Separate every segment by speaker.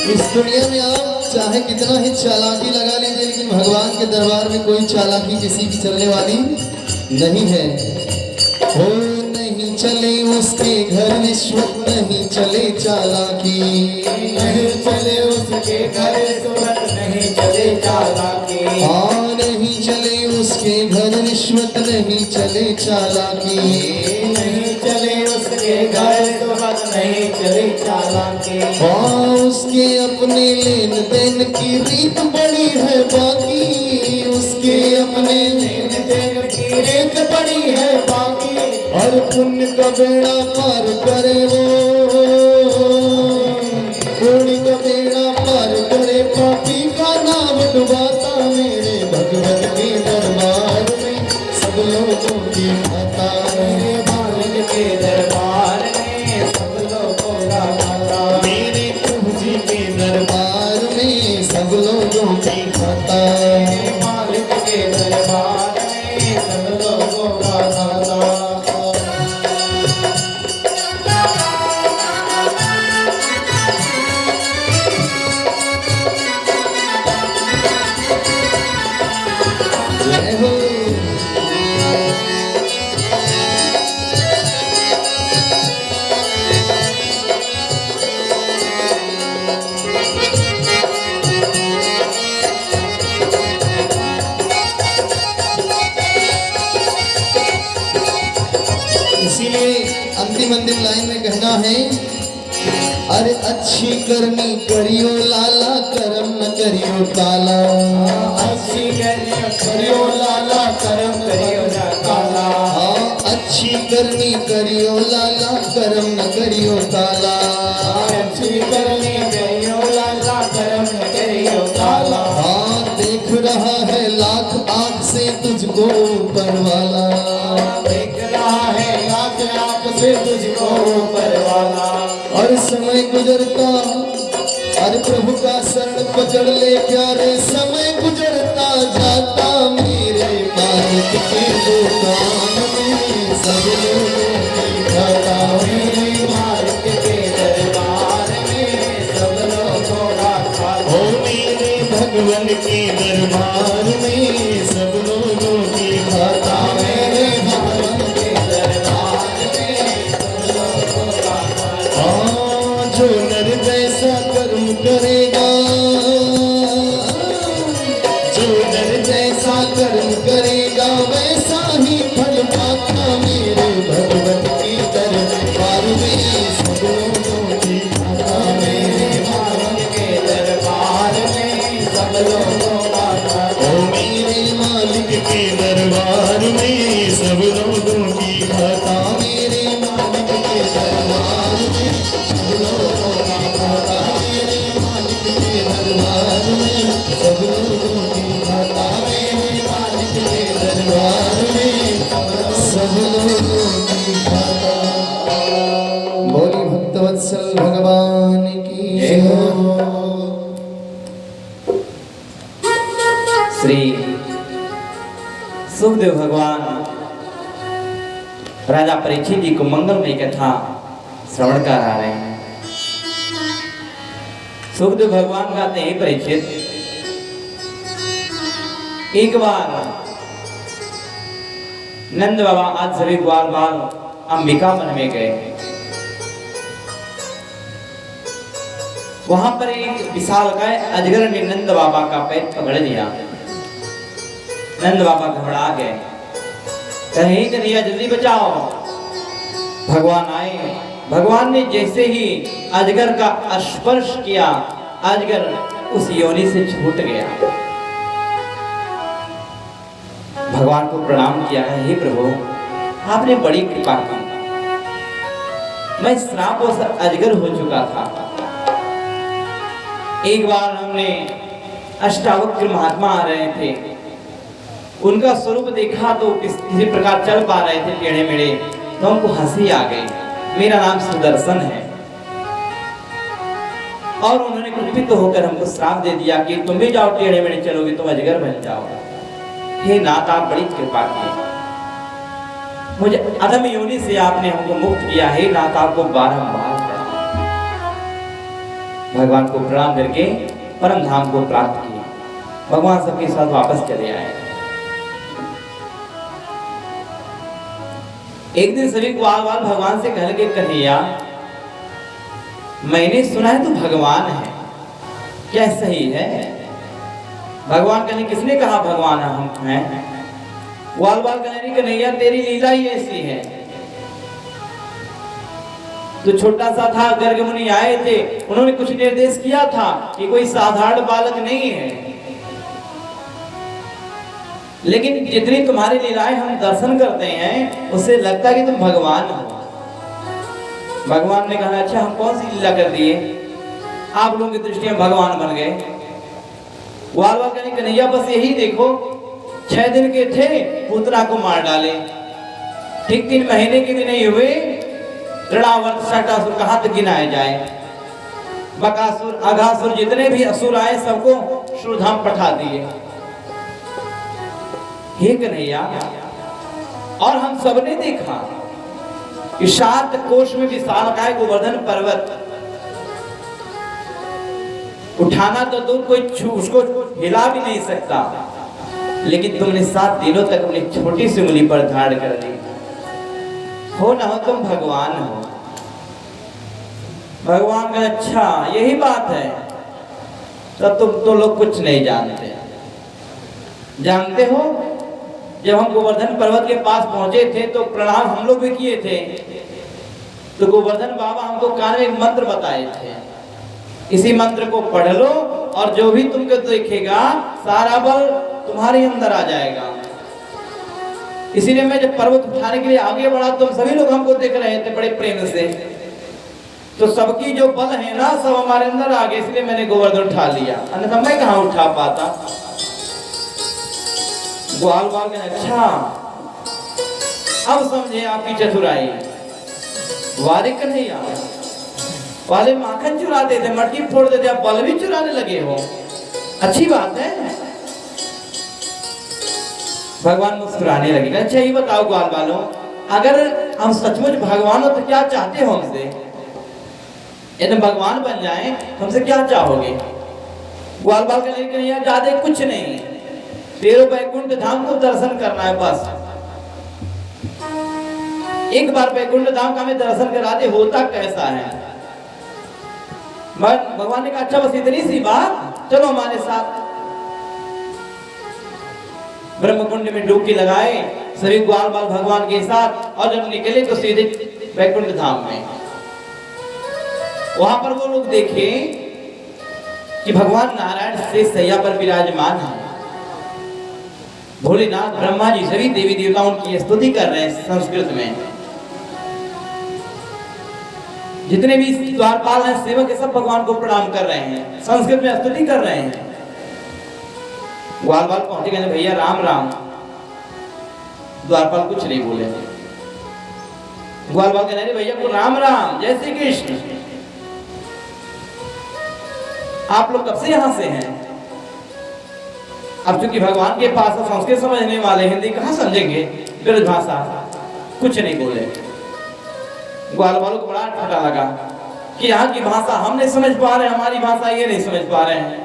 Speaker 1: इस दुनिया में आप चाहे कितना ही चालाकी लगा लीजिए, लेकिन भगवान के दरबार में कोई चालाकी किसी की चलने वाली नहीं है। हो नहीं चले उसके घर रिश्वत, नहीं चले चालाकी,
Speaker 2: नहीं चले उसके घर रिश्वत, नहीं चले चालाकी।
Speaker 1: हाँ नहीं चले उसके घर रिश्वत, नहीं चले चालाकी,
Speaker 2: नहीं चले उसके घर रिश्वत, नहीं चले चालाकी।
Speaker 1: हाँ उसके अपने लेन देन की रीत बड़ी है बाकी, उसके अपने
Speaker 2: लेन देन की रीत बड़ी है बाकी।
Speaker 1: और पुण्य का बेड़ा पार करे वो, पुण्य का बेड़ा पार करे, पापी का नाम डुबाता मेरे भगवत के दरबार में सब लोगों की माता,
Speaker 2: मेरे मालिक के दरबार में सब लोगों का माता।
Speaker 1: मेरे प्रभु जी के दरबार में सब लोगों की माता,
Speaker 2: मेरे मालिक के दरबार में सब लोगों का माता।
Speaker 1: जय हो। इसीलिए अंतिम लाइन में कहना है, अरे अच्छी करनी करियो लाला, करम न करियो काला,
Speaker 2: अच्छी करियो लाला, करम करियो ना काला।
Speaker 1: हाँ अच्छी करनी करियो लाला, करम न करियो काला,
Speaker 2: अच्छी करनी करियो लाला, करम करियो काला।
Speaker 1: हाँ देख रहा है लाख आँख से तुझको ऊपर वाला,
Speaker 2: देख रहा है लाख आँख से तुझको ऊपर वाला।
Speaker 1: और समय गुजरता, अरे प्रभु का शरण पकड़ ले प्यारे, समय गुजरता जाता मेरे मालिक के दुकान में सब लोगों की खाता,
Speaker 2: मेरे मालिक के दरबार में सब लोगों का खाता।
Speaker 1: ओ मेरे भगवान के दरबार में सब लोगों की खाता,
Speaker 2: मेरे भगवान के दरबार में सब लोगों का खाता।
Speaker 1: हाँ जो नर जैसा कर्म करेगा, जो नर जैसा कर्म करेगा वैसा ही फल पाता, मेरे भगवत की दरबार में सब लोगों की खाता,
Speaker 2: मेरे भगवान के दरबार में सब लोगों का खाता।
Speaker 1: ओ मेरे मालिक के दरबार में सब लोगों की खाता, मेरे मालिक के दरबार में सब लोगों की खाता, मेरे मालिक के दरबार में सब लोगों की खाता, मेरे मालिक के दरबार में सब लोगों की खाता। बोली भक्तवत्सल भगवान की
Speaker 2: जय हो। श्री सुखदेव भगवान राजा परीक्षित जी को मंगलमयी कथा श्रवण करा रहे हैं। सुखदेव भगवान कहते हैं, परीक्षित एक बार नंद बाबा आज सभी ग्वाल बाल अंबिका वन में गए। वहां पर एक विशालकाय अजगर ने नंद बाबा का पैर पकड़ लिया। नंद बाबा घबरा गए, कहे कन्हैया जल्दी बचाओ। भगवान आए, भगवान ने जैसे ही अजगर का स्पर्श किया, अजगर उस योनि से छूट गया। भगवान को प्रणाम किया है, हे प्रभु आपने बड़ी कृपा की, मैं श्राप और अजगर हो चुका था। एक बार हमने अष्टावक्र महात्मा आ रहे थे, उनका स्वरूप देखा तो किसी प्रकार चल पा रहे थे टेढ़े मेढ़े, तो हमको हंसी आ गई। मेरा नाम सुदर्शन है। और उन्होंने कुपित होकर हमको श्राप दे दिया कि तुम भी जाओ टेढ़े मेढ़े चलोगे तो अजगर बन जाओगे। हे नाथ आप बड़ी कृपा की, मुझे अधम योनि से आपने हमको मुक्त किया। हे नाथ आपको बारंबार भगवान को प्रणाम करके परम धाम को प्राप्त किया। भगवान सबके साथ वापस चले आए। एक दिन सभी ग्वाल बाल भगवान से कहने के कन्हैया, मैंने सुना है तू भगवान है, क्या सही है? भगवान कहने, किसने कहा भगवान हम हैं? ग्वाल बाल कहने, कन्हैया तेरी लीला ही ऐसी है। तो छोटा सा था, गर्ग मुनि आए थे, उन्होंने कुछ निर्देश किया था कि कोई साधारण बालक नहीं है, लेकिन जितनी तुम्हारी लीलाएं हम दर्शन करते हैं उससे लगता है कि तुम भगवान हो। भगवान ने कहा, अच्छा हम कौन सी लीला कर दिए, आप लोगों की दृष्टि में भगवान बन गए? ग्वाल बाल कहने, कन्हैया बस यही देखो, 6 दिन के थे, पूतना को मार डाले, ठीक 3 महीने के भी नहीं हुए, ऋणावर्त शटासुर कहां तक गिनाए जाए, बकासुर अघासुर जितने भी असुर आए सबको शूरधाम पठा दिए। हे कन्हैया, और हम सबने देखा कि 7 कोष में विशालकाय गोवर्धन पर्वत उठाना तो दूर, कोई उसको हिला भी नहीं सकता, लेकिन तुमने 7 दिनों तक अपनी छोटी सी उंगली पर धारण कर दी। हो ना हो तुम भगवान हो। भगवान का, अच्छा यही बात है, तब तुम तो लोग कुछ नहीं जानते। जानते हो, जब हम गोवर्धन पर्वत के पास पहुंचे थे तो प्रणाम हम लोग भी किए थे, तो गोवर्धन बाबा हमको कान में एक मंत्र बताए थे, इसी मंत्र को पढ़ लो और जो भी तुमको देखेगा सारा बल तुम्हारे अंदर आ जाएगा। इसीलिए मैं जब पर्वत उठाने के लिए आगे बढ़ा, तुम सभी लोग हमको देख रहे थे बड़े प्रेम से, तो सबकी जो बल है ना सब हमारे अंदर आ गए, इसलिए मैंने गोवर्धन उठा लिया, अन्यथा मैं कहाँ उठा पाता। ग्वाल बाल ने, अच्छा अब समझे आपकी चतुराई। वारे कन्हैया, वाले माखन चुराते थे, मटकी फोड़ देते, आप बल भी चुराने लगे हो, अच्छी बात है। भगवान मुस्कुराने लगे। अच्छा ये बताओ ग्वाल बालों, अगर हम सचमुच भगवान हो तो क्या चाहते हो हमसे? यदि भगवान बन जाएं तो हमसे क्या चाहोगे? ग्वाल बाल का लेकिन यार ज्यादा कुछ नहीं, तेरे बैकुंठ धाम को दर्शन करना है बस। एक बार बैकुंठ धाम का हमें दर्शन करा दे, होता कैसा है? भगवान ने कहा, अच्छा बस इतनी सी बात, चलो हमारे साथ। ब्रह्मकुंड में डुबकी लगाए सभी ग्वाल बाल भगवान के साथ, और जब निकले तो सीधे बैकुंठ धाम में। वहां पर वो लोग देखे कि भगवान नारायण शेष शैया पर विराजमान है। भोलेनाथ, ब्रह्मा जी, सभी देवी देवताओं की स्तुति कर रहे हैं संस्कृत में। जितने भी द्वारपाल हैं, सेवक है, सब भगवान को प्रणाम कर रहे हैं, संस्कृत में स्तुति कर रहे हैं। ग्वाल बाल पहुंचे, कहने भैया राम राम। द्वारपाल कुछ नहीं बोले। ग्वाल बाल कहने भैया को राम राम, जय श्री कृष्ण। आप लोग कब से यहां से हैं? अब चूंकि भगवान के पास संस्कृत समझने वाले, हिंदी कहां समझेंगे, ब्रज भाषा, कुछ नहीं बोले। ग्वाल बालों को बड़ा ठटा लगा कि यहाँ की भाषा हम नहीं समझ पा रहे, हमारी भाषा ये नहीं समझ पा रहे हैं।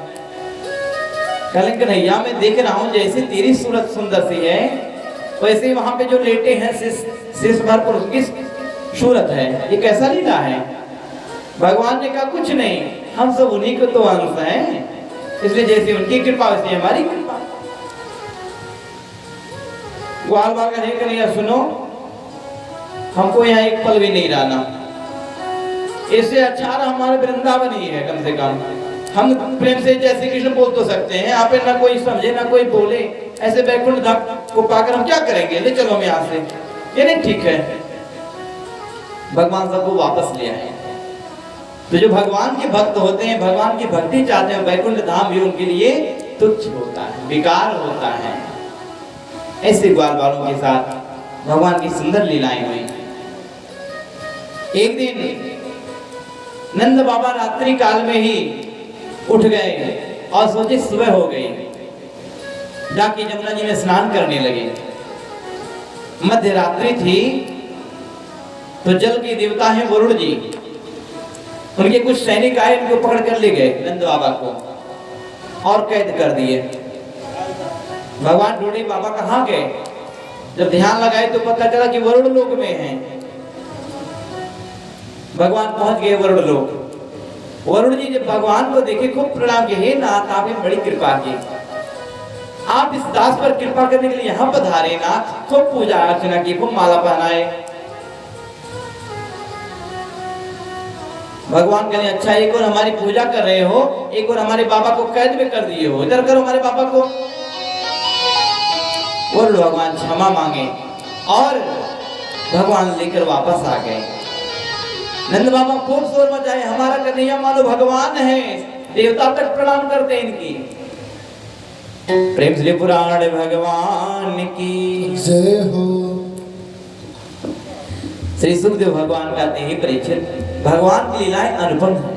Speaker 2: कहले कन्हैया, मैं देख रहा हूँ जैसे तेरी सूरत सुंदर सी है, वैसे ही वहां पे जो लेटे हैं शिष्य भरपूर उसकी सूरत है, ये कैसा लीला है? भगवान ने कहा, कुछ नहीं, हम सब उन्हीं को तो अंश हैं, इसलिए जैसे उनकी कृपा वैसे हमारी कृपा। ग्वाल बाल का कन्हैया सुनो, हमको यहाँ एक पल भी नहीं रहना, इससे अच्छा हमारे वृंदावन ही है। कम से कम हम प्रेम से जैसे कृष्ण बोल तो सकते हैं, आप ना कोई समझे ना कोई बोले, ऐसे बैकुंठ धाम को पाकर हम क्या करेंगे? ले चलो हम यहाँ से, ये नहीं ठीक है। भगवान सबको वापस ले आए। तो जो भगवान के भक्त होते हैं, भगवान की भक्ति चाहते हैं, बैकुंठ धाम भी उनके लिए तुच्छ होता है, बेकार होता है। ऐसे ग्वाल बालों के साथ भगवान की सुंदर लीलाएं हुई। एक दिन नंद बाबा रात्रि काल में ही उठ गए और सोचे सुबह हो गई, जाके जमुना जी में स्नान करने लगे। मध्य रात्रि थी तो जल के देवता हैं वरुण जी, उनके कुछ सैनिक आए, उनको पकड़ कर ले गए नंद बाबा को और कैद कर दिए। भगवान ढूंढे बाबा कहाँ गए। जब ध्यान लगाए तो पता चला कि वरुण लोक में हैं। भगवान पहुंच गए वरुण लोक। वरुण जी जब भगवान को देखे खूब प्रणाम किए, हे नाथ आपने बड़ी कृपा की, आप इस दास पर कृपा करने के लिए यहाँ पधारे नाथ। खूब पूजा अर्चना की, खूब माला पहनाए। भगवान कहने अच्छा एक और हमारी पूजा कर रहे हो, एक और हमारे बाबा को कैद में कर दिए हो, इधर करो हमारे बाबा को। और भगवान क्षमा मांगे और भगवान लेकर वापस आ गए। नंद बाबा खूब शोर मचाए, हमारा कन्हैया मानो भगवान है, देवता तक प्रणाम करते हैं इनकी। प्रेम से पुराण भगवान की
Speaker 1: जय हो।
Speaker 2: श्री सुखदेव भगवान कहते हैं परीक्षित, भगवान की लीलाएं अनुपम है।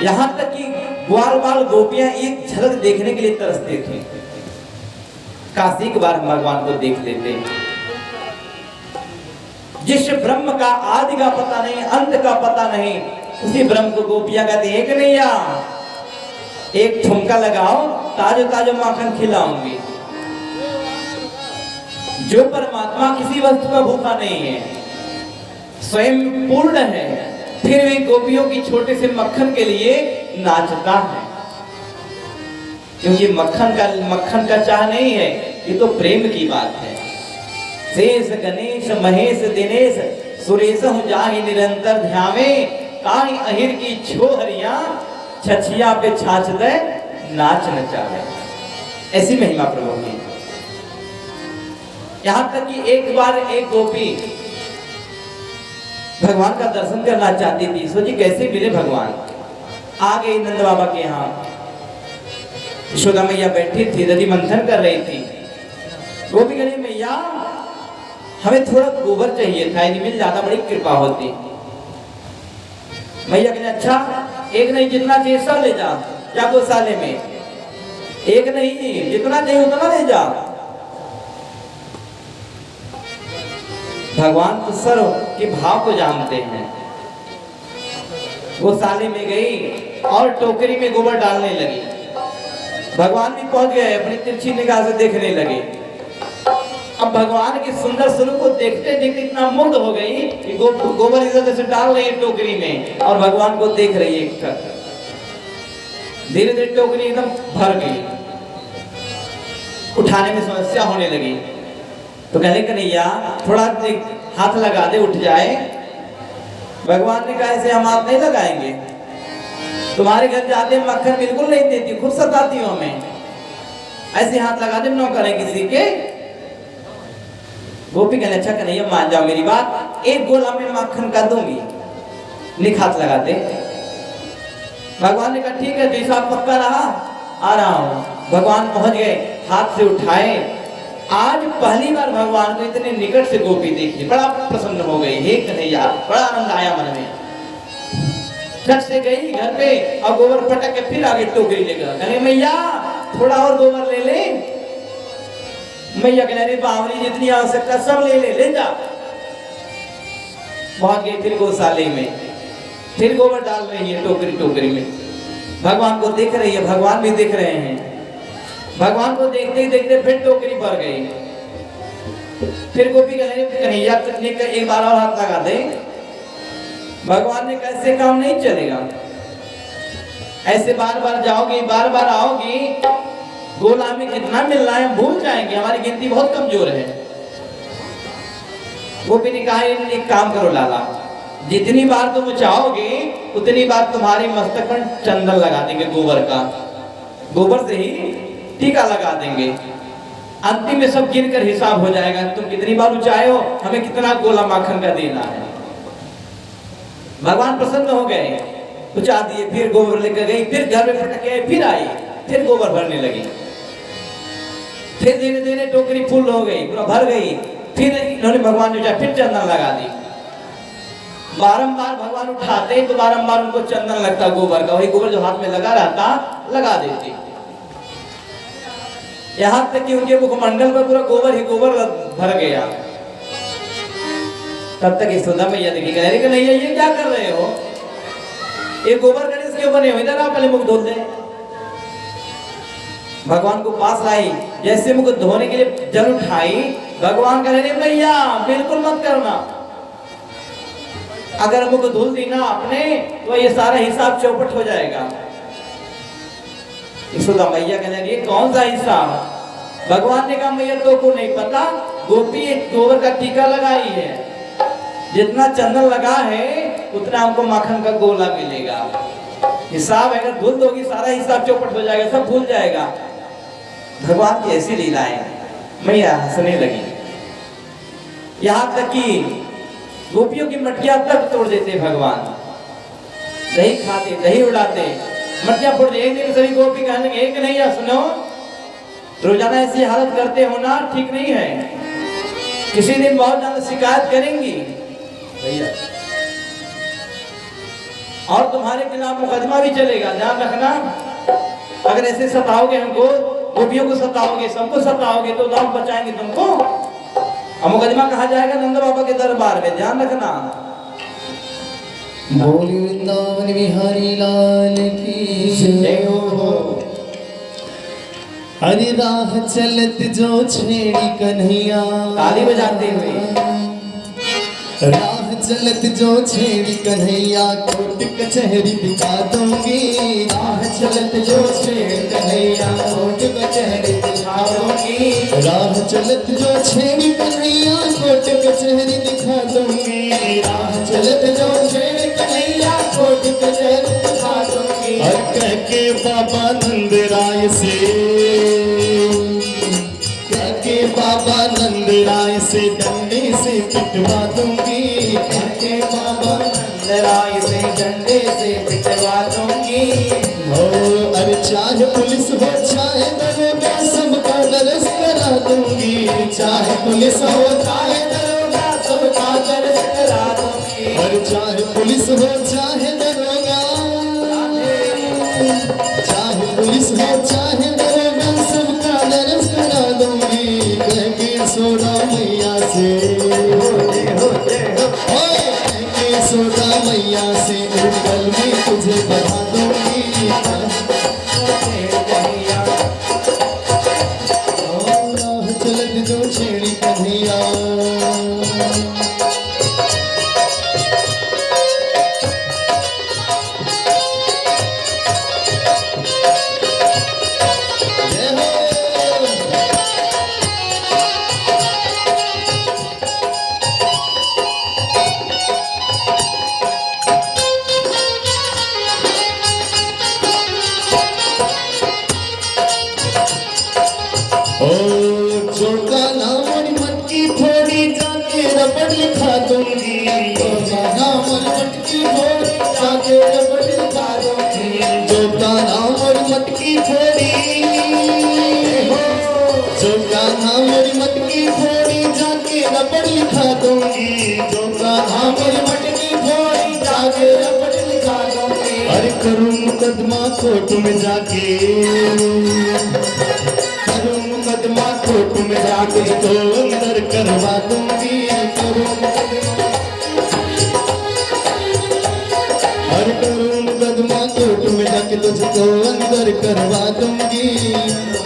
Speaker 2: यहाँ तक कि ग्वाल बाल गोपियां एक झलक देखने के लिए तरसते थे। काशी के बार हम भगवान को देख लेते हैं। जिस ब्रह्म का आदि का पता नहीं, अंत का पता नहीं, उसी ब्रह्म को गोपियां कहते हैं कि नहीं, एक ठुमका लगाओ ताजो ताजो माखन खिलाऊंगी। जो परमात्मा किसी वस्तु का भूखा नहीं है, स्वयं पूर्ण है, फिर भी गोपियों की छोटे से मक्खन के लिए नाचता है। क्योंकि मक्खन का चाह नहीं है, ये तो प्रेम की बात है। शेष गणेश महेश दिनेश सुरेश हूँ जाहि निरंतर ध्यावे, काहि अहिर की छोहरिया छछिया पे छाछ दे नाच नचावे। ऐसी महिमा प्रभु की। यहाँ तक कि एक बार एक गोपी भगवान का दर्शन करना चाहती थी। सोची कैसे मिले भगवान। आ गई नंद बाबा के यहाँ। यशोदा मैया बैठी थी, दधि मंथन कर रही थी। गोपी कह रही मैया हमें थोड़ा गोबर चाहिए था, यदि मिल जाता बड़ी कृपा होती। मैया कहने अच्छा एक नहीं, जितना चाहिए सब ले जा, क्या गौशाले में एक नहीं, जितना चाहिए उतना ले जा। भगवान तो सर्व के भाव को जानते हैं। वो साले में गई और टोकरी में गोबर डालने लगी। भगवान भी पहुंच गए, अपनी तिरछी निगाह से देखने लगे। अब भगवान के सुंदर स्वरूप को देखते देखते इतना मुग्ध हो गई कि गोबर इधर से डाल रही है टोकरी में और भगवान को देख रही है। धीरे धीरे टोकरी एकदम भर गई, उठाने में समस्या होने लगी। तो कहने कन्हैया थोड़ा हाथ लगा दे, उठ जाए। भगवान ने कहा ऐसे हम हाथ नहीं लगाएंगे, तुम्हारे घर जाते मक्खन बिल्कुल नहीं देती, खुद सताती हो हमें, ऐसे हाथ लगा दे न करें किसी के। गोपी कहने अच्छा कन्हैया मान जाओ मेरी बात, एक गोला में मक्खन का दूंगी, निक हाथ लगा दे। भगवान ने कहा ठीक है, जैसा पक्का रहा, आ रहा हूं। भगवान पहुंच गए, हाथ से उठाए। आज पहली बार भगवान को इतने निकट से गोपी देखी, बड़ा प्रसन्न हो गई। हे कन्हैया, बड़ा आनंद आया मन में। झट से गई घर पे और गोबर पटक के फिर आगे टोकरी लेकर कहने मैया थोड़ा और गोबर ले ले। मैया कहने अरे बावरी जितनी आवश्यकता सब ले ले, ले जा। पहुंच गई फिर गौशाले में, फिर गोबर डाल रही है टोकरी में। भगवान को देख रही है, भगवान भी देख रहे हैं। भगवान को देखते ही देखते फिर टोकरी भर गई। फिर गोपी कहने कन्हैया एक बार और हाथ लगा दे। भगवान ने कैसे काम नहीं चलेगा, ऐसे बार बार जाओगी, बार बार आओगी, गोला में कितना मिलना है भूल जाएंगे, हमारी गिनती बहुत कमजोर है। गोपी ने कहा एक काम करो लाला, जितनी बार तुम चाहोगे उतनी बार तुम्हारे मस्तक पर चंदन लगा देंगे गोबर का, गोबर से ही टीका लगा देंगे। अंतिम में सब गिनकर हिसाब हो जाएगा, तुम कितनी बार ऊंचाए हो, हमें कितना गोला माखन का देना है। भगवान प्रसन्न हो गए, ऊंचा दिए, फिर गोबर लेकर गई, फिर घर में फटक गए, फिर आई, फिर गोबर भरने लगी। फिर धीरे धीरे टोकरी फुल हो गई, पूरा भर गई। फिर इन्होंने भगवान ने फिर चंदन लगा दी। बारंबार भगवान उठाते तो बारंबार उनको चंदन लगता गोबर का, वही गोबर जो हाथ में लगा रहता लगा देती। यहाँ तक कि उनके मुखमंडल पर पूरा गोबर ही गोबर भर गया। तब तक यशोदा मैया देखी, कह रही कि नहीं ये क्या कर रहे हो, ये गोबर गणेश क्यों बने हो? इधर आप पहले मुख धो दे। भगवान को पास लाई, जैसे मुख धोने के लिए जल उठाई, भगवान कह रहे भैया बिल्कुल मत करना। अगर मुख धुल दी ना आपने तो ये सारा हिसाब चौपट हो जाएगा। यशोदा मैया कहने लगी कौन सा हिसाब? भगवान ने कहा मैया तो को नहीं पता, गोपी एक गोबर का टीका लगाई है, जितना चंदन लगा है उतना हमको माखन का गोला मिलेगा। हिसाब अगर धुल दोगी सारा हिसाब चौपट हो जाएगा, सब भूल जाएगा। भगवान की ऐसी लीला है। मैया हंसने लगी, यहाँ तक कि गोपियों की मटकियां तक तोड़ देते भगवान, दही खाते, दही उड़ाते, मटकियां फोड़ दे। एक दिन सभी गोपी कहने लगे एक नहीं, सुनो रोजाना ऐसी हालत करते हो ना, ठीक नहीं है, किसी दिन बहुत ज्यादा शिकायत करेंगी भैया, और तुम्हारे खिलाफ मुकदमा भी चलेगा, ध्यान रखना। अगर ऐसे सताओगे हमको, गोपियों को सताओगे, सबको सताओगे तो दाम बचाएंगे तुमको, और मुकदमा कहा जाएगा नंद बाबा के दरबार में, ध्यान रखना।
Speaker 1: बोली वृंदावन बिहारी लाल की जय हो। हरि राह चलत जो छेड़ी कन्हैया,
Speaker 2: ताली बजाते हुए
Speaker 1: राह चलत जो छेड़ी कन्हैया, कोर्ट कचहरी दिखा दूंगी। राह चलत जो छेड़ी कन्हैया, कोर्ट कचहरी दिखा दूंगी। राह चलत जो छेड़ी कन्हैया, कोर्ट कचहरी दिखा दूंगी। राह चलत जो छेड़ी कन्हैया, कोर्ट कचहरी दिखा दूंगी। और कह के बाबा नंद राय से, कह के बाबा नंद राय से डंडे से पिटवा दूंगी। कह के बाबा नंद राय से डंडे से पिटवा दूंगी। हो अरे चाहे पुलिस हो चाहे दरोगा, सबका दर्श करा दूंगी। चाहे पुलिस हो चाहे दरोगा, सबका दर्श करा दूंगी। और चाहे पुलिस हो चाहे दरोगा, चाहे पुलिस हो चाहे दरोगा, सबका दर्श करा दूंगी। कह के सोना मैया से, कह के सोना मैया से उर्गल में तुझे बढ़ा दूंगी। चलत जो छेड़ी कन्हैया, रबड़ लिखा दूंगी। नाम और मटकी फोड़ी जाके रबड़ लिखा दूंगी। जो का नाम और मटकी फोड़ी, जो का नाम और मटकी फोड़ी जाके रबड़ लिखा दूंगी। जो का नाम और मटकी फोड़ी जाके रबड़ लिखा दूंगी। अरे करूं मुकदमा कोर्ट में जाके, करूं मुकदमा कोर्ट में जाके तो अंदर करवा दूंगी। हर करूं मुकदमा कोर्ट में जाके तुझको अंदर करवा दूंगी।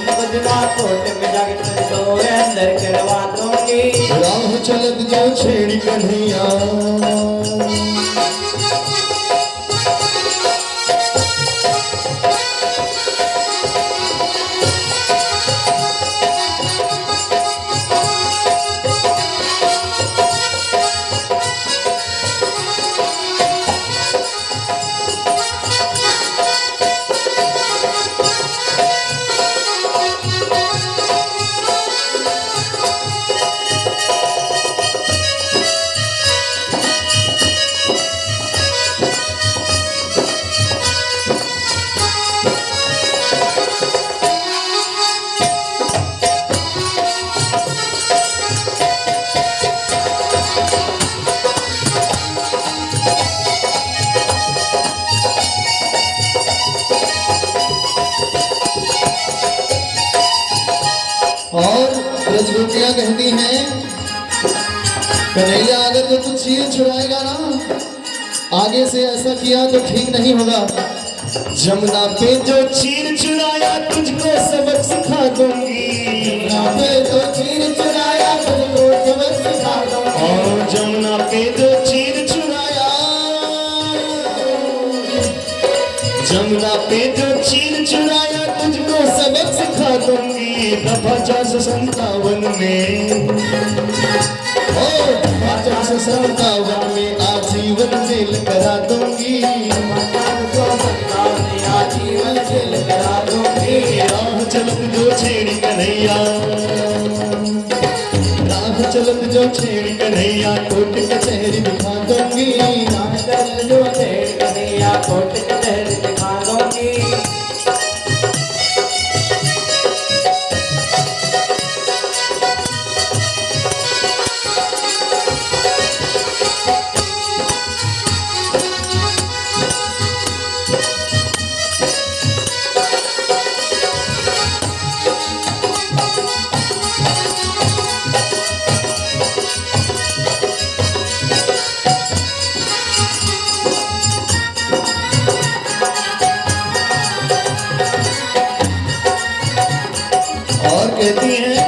Speaker 2: मुकदमा कोर्ट में जाके तुझको अंदर करवा दूंगी।
Speaker 1: राह चलत जो छेड़ी कन्हैया, और ब्रजगोपियां कहती हैं कन्हैया अगर तो तू चीर छुड़ाएगा ना आगे से ऐसा किया तो ठीक नहीं होगा। जमुना पे जो चीर चुराया तुझको सबक सिखा दूंगी। जमुना पे जो चीर चुराया तुझको सबक सिखा दूंगी। और जमुना पे जो चीर चुराया, जमुना पे जो चीर चुराया तुझको सबक सिखा दूंगी। दफा 457 में, ओ दफा 457 में आजीवन जेल करा दूंगी। आजीवन जेल करा दूंगी। राह चलत जो छेड़ी कन्हैया, राह चलत जो छेड़ी कन्हैया कोर्ट कचहरी दिखा दूंगी।
Speaker 2: राह चलत जो छेड़ी कन्हैया कोर्ट कचहरी दिखा दूंगी।
Speaker 1: कहती हैं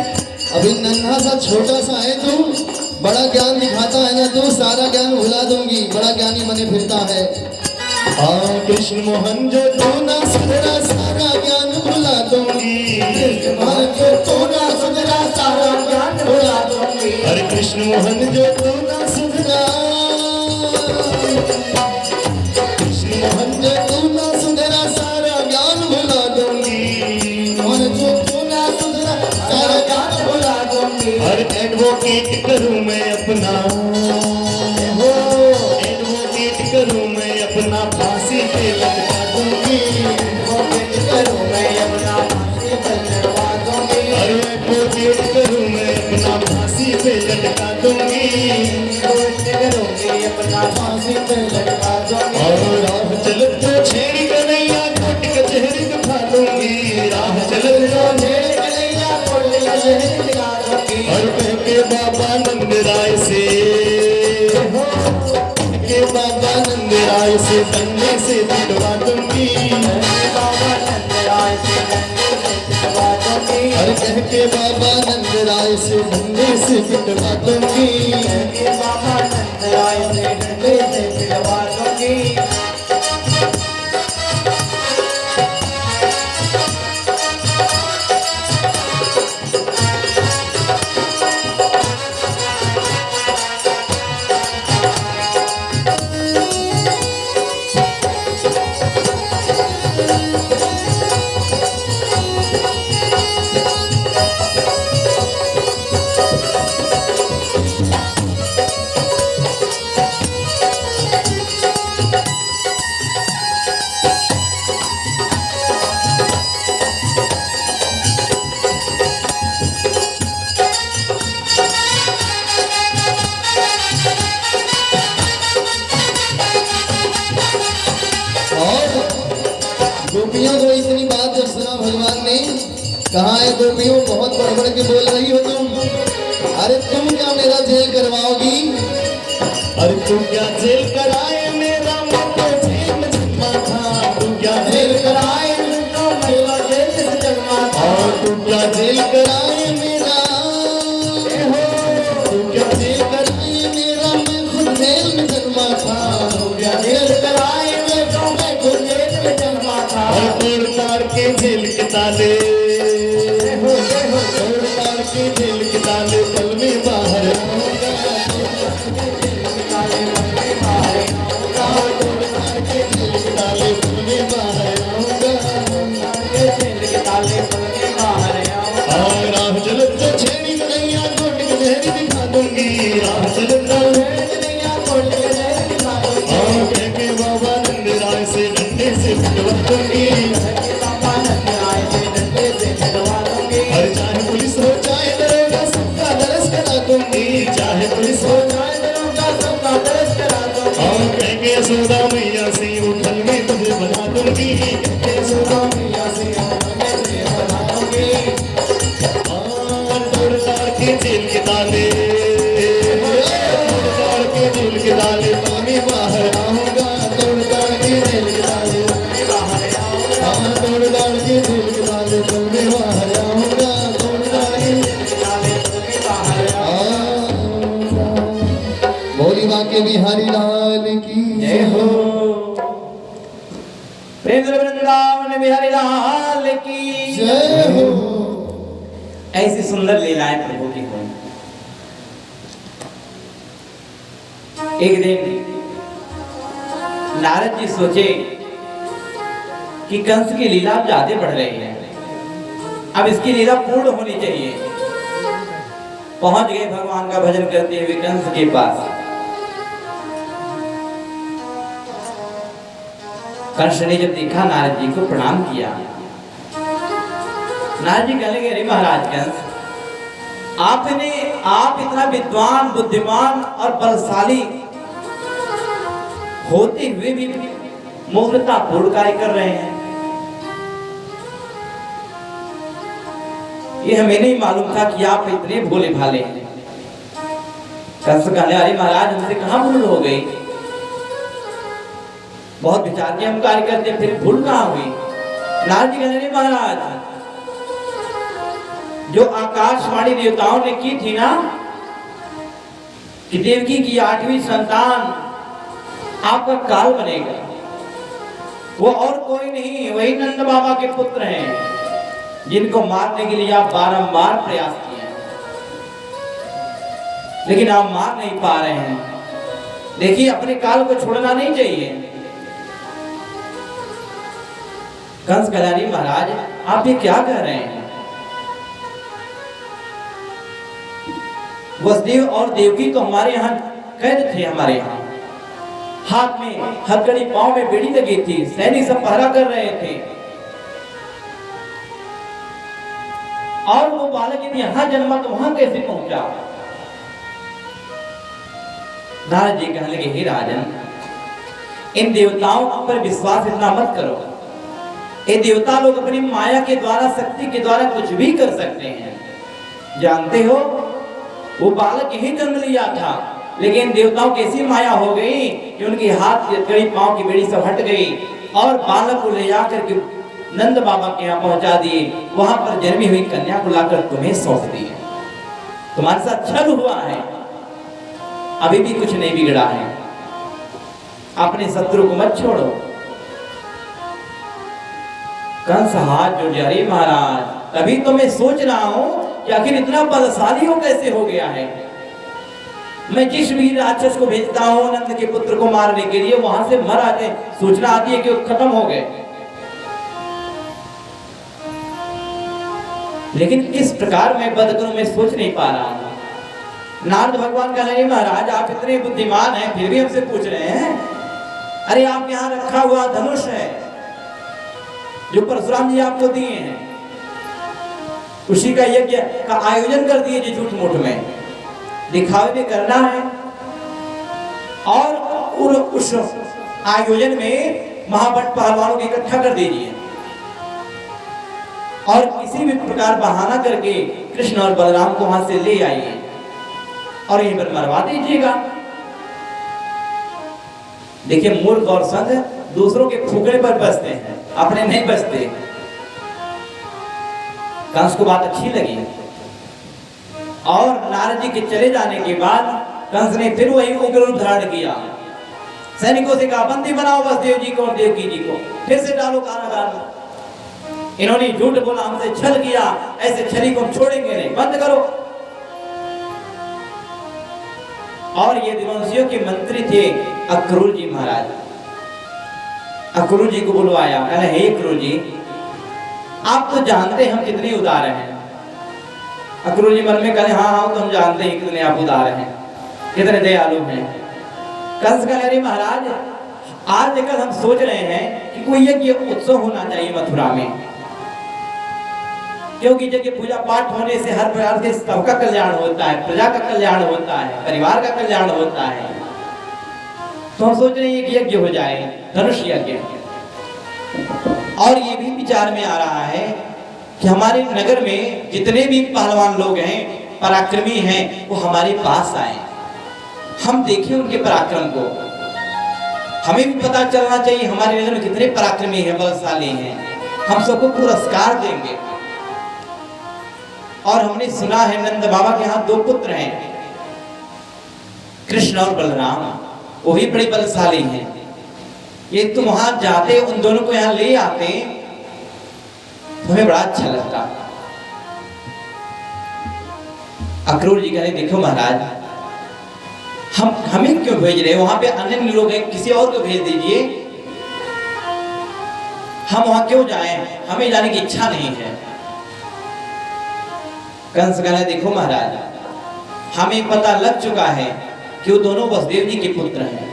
Speaker 1: अभी नन्हा सा छोटा सा है तू, बड़ा ज्ञान दिखाता है ना तू, सारा ज्ञान भुला दूंगी। बड़ा ज्ञानी बने फिरता है। हाँ कृष्ण मोहन जो तू ना सुधरा सारा ज्ञान भुला दूंगी। कृष्ण मोहन जो तू ना सुधरा सारा ज्ञान भुला दूंगी। अरे कृष्ण मोहन जो तू ना सुधरा, कृष्ण मोहन जो तू ना सुधरा सारा ज्ञान भुला दूंगी। मोहन जो तू ना सुधरा सारा ज्ञान भुला दूंगी। अरे एडवोकेट करूं मैं अपना, हो एडवोकेट करूं मैं अपना फांसी पे लटका दूंगी। एडवोकेट करूं मैं अपना फांसी पे लटका दूंगी। अरे एडवोकेट करूं मैं अपना फांसी पे लटका दूंगी। एडवोकेट करूंगी अपना फांसी पे लटका दूंगी। और राह चलत जो छेड़ी कन्हैया कोर्ट कचहरी दिखा दूंगी। राह चलत जो छेड़ी कन्हैया कोर्ट कचहरी दिखा दूंगी। और कह के बाबा नंद राय से, के बाबा नंद राय से डंडे से पिटवा दूंगी। बाबा नंद राय से डंडे से पिटवा दूंगी। अरे कह के बाबा नंद राय से डंडे से पिटवा दूंगी। कह के बाबा नंद राय से डंडे से पिटवा दूंगी। गोपियों को इतनी बात जब सुना भगवान ने, कहा है गोपियों बहुत बढ़ बढ़ के बोल रही हो तुम। अरे तुम क्या मेरा जेल करवाओगी? अरे तुम क्या जेल कराए मेरा, मैं तो जेल में जन्मा था। तुम क्या जेल कराए तो मेरा जेल में जन्मा था। और तुम क्या जेल कराए मेरा, तुम क्या जेल कराए मेरा, मैं खुद जेल में जन्मा था। तुम क्या जेल कराए मेरा, मैं खुद जेल में जन्मा था। और तोड़ ताड़ के जेल के ताले, तोड़ ताड़ के जेल के ताले पल में बाहर आऊंगा। और राह चलत जो छेड़ी कन्हैया कोर्ट कचहरी दिखा दूंगी। राह चलत जो छेड़ी कन्हैया कोर्ट कचहरी दिखा दूंगी। और कह के बाबा नंद राय से डंडे से पिटवा दूंगी। बाबा नंद राय से डंडे से पिटवा दूंगी। और चाहे पुलिस हो चाहे दरोगा सबका दरस करा दूंगी। चाहे पुलिस हो चाहे दरोगा सबका दरस करा दूंगी। और कह के यशोदा मैया से उठल में तुझे बना दूंगी। यशोदा मैया से उठल में तुझे बना दूंगी। और तोड़ ताड़ के जेल के ताले, तोड़ ताड़ के जेल के ताले पल में बाहर आऊंगा।
Speaker 2: प्रेम से वृंदावन बिहारी लाल की
Speaker 1: जय हो।
Speaker 2: ऐसी सुंदर लीलाएं प्रभु की हुई। एक दिन नारद जी सोचे कि कंस की लीला ज्यादा बढ़ रही है, अब इसकी लीला पूर्ण होनी चाहिए। पहुंच गए भगवान का भजन करते हुए कंस के पास। कंस ने जब देखा नारद जी को प्रणाम किया। नारद जी कहने लगे, अरे महाराज कंस, आप इतना विद्वान, बुद्धिमान और बलशाली होते हुए भी मूर्खता पूर्ण कार्य कर रहे हैं। ये हमें नहीं मालूम था कि आप इतने भोले भाले हैं। कंस कहने, अरे महाराज, हमसे कहां भूल हो गई? बहुत विचार के हम कार्य करते, फिर भूल कहां हुई? नारद जी कहने, अरे महाराज, जो आकाशवाणी देवताओं ने की थी ना कि देवकी की 8वीं संतान आपका काल बनेगा, वो और कोई नहीं, वही नंद बाबा के पुत्र हैं, जिनको मारने के लिए आप बारंबार प्रयास किए, लेकिन आप मार नहीं पा रहे हैं। देखिए, अपने काल को छोड़ना नहीं चाहिए। कंस कल्याणी, महाराज, आप ये क्या कह रहे हैं? वसुदेव और देवकी तो हमारे यहाँ कैद थे, हमारे यहाँ हाथ में हथकड़ी, पांव में बेड़ी लगी थी, सैनिक सब पहरा कर रहे थे, और वो बालक यदि यहाँ जन्मा तो वहां कैसे पहुंचा? नारद जी कहने लगे, हे राजन, इन देवताओं पर विश्वास इतना मत करो। ये देवता लोग अपनी माया के द्वारा, शक्ति के द्वारा कुछ भी कर सकते हैं। जानते हो, वो बालक यही जन्म लिया था, लेकिन देवताओं की ऐसी माया हो गई कि उनके हाथ की हथकड़ी, पांव की बेड़ी सब हट गई, और बालक को ले जाकर के नंद बाबा के यहाँ पहुंचा दिए। वहां पर जन्मी हुई कन्या को लाकर तुम्हें सौंप दिए। तुम्हारे साथ छल हुआ है, अभी भी कुछ नहीं बिगड़ा है। अपने शत्रु को मत छोड़ो। कंस हाथ जोड़, अरे महाराज, तभी तो मैं सोच रहा हूं कि आखिर इतना बलशाली हो कैसे हो गया है। मैं जिस वीर राक्षस को भेजता हूं नंद के पुत्र को मारने के लिए, वहां से मर आते, सूचना आती है कि वो खत्म हो गए। लेकिन किस प्रकार मैं बद करूं, मैं सोच नहीं पा रहा हूं। नारद भगवान का, नहीं महाराज, आप इतने बुद्धिमान हैं, फिर भी हमसे पूछ रहे हैं? अरे आप यहाँ रखा हुआ धनुष है जो परशुराम जी आपको दिए हैं, उसी का यज्ञ का आयोजन कर दिए जी, झूठ मूठ में दिखावे में करना है। और उस आयोजन में महाभट पहलवानों को इकट्ठा कर दीजिए, और किसी भी प्रकार बहाना करके कृष्ण और बलराम को वहां से ले आइए और यहीं पर मरवा दीजिएगा। देखिए, मूर्ख और संत दूसरों के फूकने पर बसते हैं, अपने नहीं बसते। कंस को बात अच्छी लगी, और नारद जी के चले जाने के बाद कंस ने फिर वही उग्र रूप धारण किया। सैनिकों से कहा, बंदी बनाओ वसुदेव जी को और देवकी जी को, फिर से डालो कारागार में। इन्होंने झूठ बोला, हमसे छल किया, ऐसे छली को हम छोड़ेंगे नहीं, बंद करो। और ये दिवंशियों के मंत्री थे अक्रूर जी महाराज। अक्रूर जी को बुलवाया, कहना, हे अक्रूर जी, आप तो जानते हैं हम कितने उदार हैं। अक्रूर जी मन में कहने, हाँ हाँ, तो हम जानते हैं कितने आप उदार हैं, कितने दयालु हैं। कंस कह रहे, महाराज, आज लेकर हम सोच रहे हैं कि कोई यज्ञ उत्सव होना चाहिए मथुरा में, क्योंकि यज्ञ पूजा पाठ होने से हर प्रकार से सबका कल्याण होता है, प्रजा का कल्याण होता है, परिवार का कल्याण होता है। तो हम सोच रहे हैं कि यज्ञ हो जाए, धनुष यज्ञ। और ये भी विचार में आ रहा है कि हमारे नगर में जितने भी पहलवान लोग हैं, पराक्रमी हैं, वो हमारे पास आए, हम देखें उनके पराक्रम को। हमें भी पता चलना चाहिए हमारे नगर में कितने पराक्रमी हैं, बलशाली हैं, हम सबको पुरस्कार देंगे। और हमने सुना है नंद बाबा के यहाँ 2 पुत्र हैं, कृष्ण और बलराम, वो भी बड़े बलशाली हैं। ये तुम वहां जाते उन दोनों को यहाँ ले आते तो हमें बड़ा अच्छा लगता। अक्रूर जी कहने देखो महाराज, हमें क्यों भेज रहे, वहां पे अन्य लोग हैं, किसी और को भेज दीजिए, हम वहां क्यों जाएं, हमें जाने की इच्छा नहीं है। कंस कहने देखो महाराज, हमें पता लग चुका है कि वो दोनों वसुदेव जी के पुत्र हैं,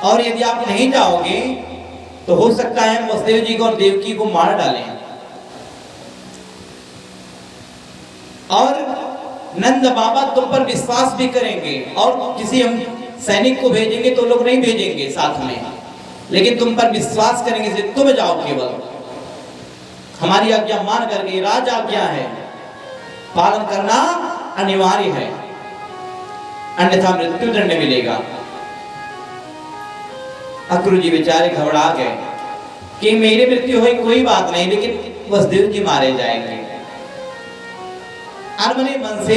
Speaker 2: और यदि आप नहीं जाओगे तो हो सकता है हम वसुदेव जी को और देवकी को मार डालें, और नंद बाबा तुम पर विश्वास भी करेंगे, और किसी हम सैनिक को भेजेंगे तो लोग नहीं भेजेंगे साथ में, लेकिन तुम पर विश्वास करेंगे से तुम जाओ, केवल हमारी आज्ञा मान करके, राज आज्ञा है, पालन करना अनिवार्य है, अन्यथा मृत्यु दंड मिलेगा। अक्रूर जी बेचारे घबरा गए कि मेरी मृत्यु हुई कोई बात नहीं, लेकिन वसुदेव जी मारे जाएंगे। अनमने मन से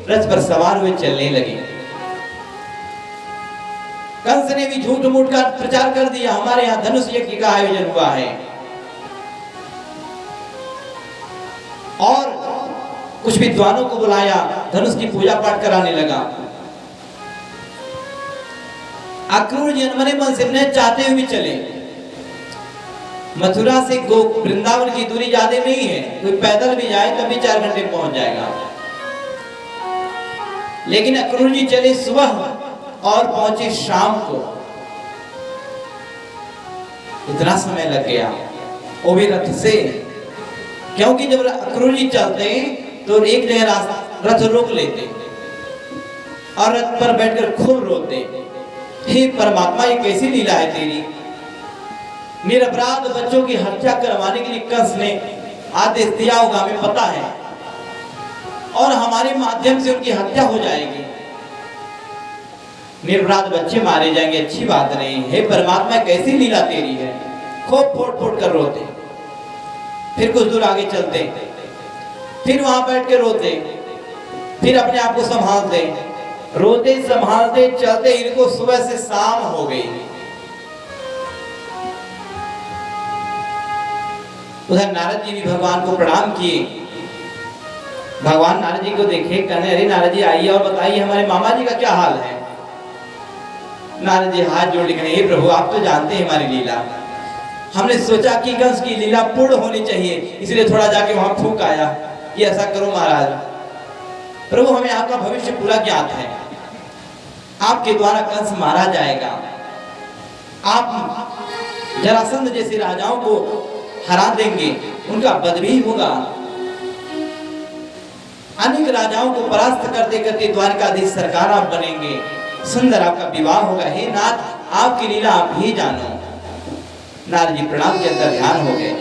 Speaker 2: रथ पर सवार हुए चलने लगे। कंस ने भी झूठ मूठ का प्रचार कर दिया, हमारे यहाँ धनुष यज्ञ का आयोजन हुआ है, और कुछ विद्वानों को बुलाया, धनुष की पूजा पाठ कराने लगा। अक्रूर जी अनमने मन से उन्हें चाहते हुए भी चले। मथुरा से वृंदावन की दूरी ज्यादा नहीं है, कोई पैदल भी जाए तब भी 4 घंटे पहुंच जाएगा, लेकिन अक्रूर जी चले सुबह और पहुंचे शाम को। इतना समय लग गया, वो भी रथ से, क्योंकि जब अक्रूर जी चलते तो एक जगह रथ रोक लेते और रथ पर बैठकर खूब रोते, हे परमात्मा ये कैसी लीला है तेरी, निरपराध बच्चों की हत्या करवाने के लिए कंस ने आदेश दिया होगा, हमें पता है, और हमारे माध्यम से उनकी हत्या हो जाएगी, निरपराध बच्चे मारे जाएंगे, अच्छी बात नहीं, हे परमात्मा कैसी लीला तेरी है। खूब फोड़ फोड़ कर रोते, फिर कुछ दूर आगे चलते, फिर वहां बैठ के रोते, फिर अपने आप को संभालते, रोते संभालते चलते इनको सुबह से शाम हो गई। उधर नारद जी भी भगवान को प्रणाम किए। भगवान नारद जी को देखे, कहने अरे नारद जी आइए और बताइए हमारे मामा जी का क्या हाल है। नारद जी हाथ जोड़ के, हे प्रभु आप तो जानते हैं हमारी लीला, हमने सोचा कि कंस की लीला पूर्ण होनी चाहिए, इसलिए थोड़ा जाके वहां फूंक आया, ये ऐसा करो महाराज। प्रभु हमें आपका भविष्य पूरा ज्ञात है, आपके द्वारा कंस मारा जाएगा, आप जरासंध जैसे राजाओं को हरा देंगे, उनका वध भी होगा, अनेक राजाओं को परास्त करते करते द्वारकाधीश सरकार आप बनेंगे, सुंदर आपका विवाह होगा, हे नाथ आपकी लीला आप ही जानो। नारद जी प्रणाम के अंदर ध्यान हो गए।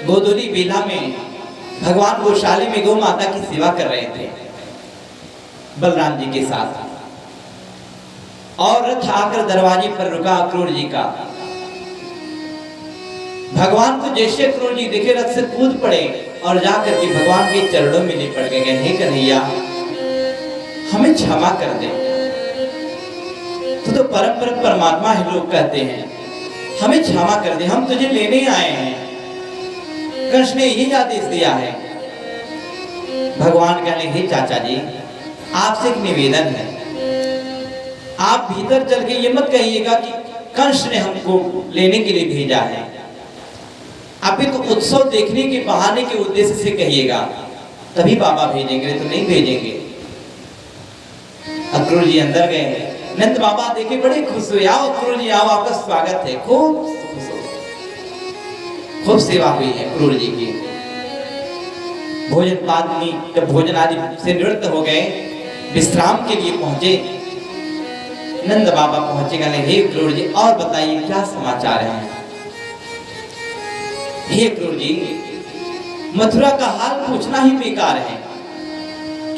Speaker 2: गोधूली बेला में भगवान गौशाले में गौ माता की सेवा कर रहे थे बलराम जी के साथ, और रथ आकर दरवाजे पर रुका अक्रूर जी का। भगवान को जैसे अक्रूर जी देखे रथ से कूद पड़े और जाकर के भगवान के चरणों में लिपट गए, हे कन्हैया हमें क्षमा कर दे, तो परम परमात्मा है लोग कहते हैं, हमें क्षमा कर दे, हम तुझे लेने आए हैं, कृष्ण ने यही आदेश दिया है। भगवान कहने हे चाचा जी आपसे एक निवेदन है, आप भीतर चल के ये मत कहिएगा कि कंस ने हमको लेने के लिए भेजा है, अभी तो उत्सव देखने के बहाने के उद्देश्य से कहिएगा, तभी बाबा भेजेंगे, तो नहीं भेजेंगे। अक्रूर जी अंदर गए, नंद बाबा देखे बड़े खुश हुए, आओ अक्रूर जी आओ, आपका स्वागत है, खूब सेवा हुई है अक्रूर जी की। भोजन पानी जब भोजन आदि से निवृत्त हो गए, विश्राम के लिए पहुंचे, नंद बाबा पहुंचे, कहने हे अक्रूर जी और बताइए क्या समाचार है। हे अक्रूर जी मथुरा का हाल पूछना ही बेकार है,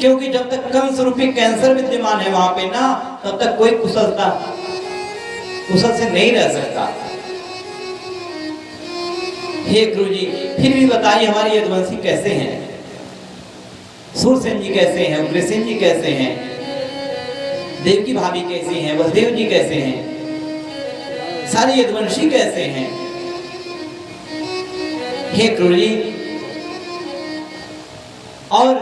Speaker 2: क्योंकि जब तक कंस रूपी कैंसर विद्यमान है वहां पे ना, तब तक कोई कुशल से नहीं रह सकता। हे अक्रूर जी फिर भी बताइए हमारे यदुवंशी कैसे हैं, सूरसेन जी कैसे हैं, उग्रसेन जी कैसे हैं, देवकी भाभी कैसी हैं, वसुदेव जी कैसे हैं, सारे यदुवंशी कैसे हैं। हे क्रूर जी, और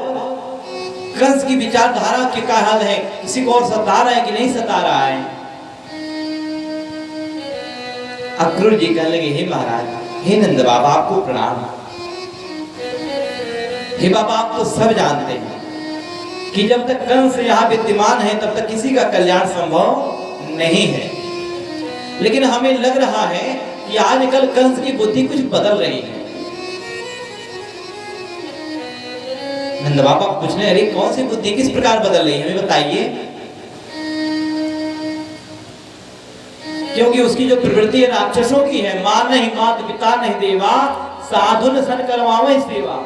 Speaker 2: कंस की विचारधारा के क्या हाल है, किसी को और सता रहा है कि नहीं सता रहा है। अक्रूर जी कहने लगे, हे महाराज, हे नंद बाबा, आपको प्रणाम। हे बाबा, आप तो सब जानते हैं कि जब तक कंस यहाँ विद्यमान है तब तक किसी का कल्याण संभव नहीं है। लेकिन हमें लग रहा है कि आजकल कंस की बुद्धि कुछ बदल रही है। नंद बाबा पूछने, अरे कौन सी बुद्धि, किस प्रकार बदल रही है, हमें बताइए। क्योंकि उसकी जो प्रवृत्ति है राक्षसों की है, मां नहीं मात पिता नहीं देवा, साधुन सन करवावे सेवा।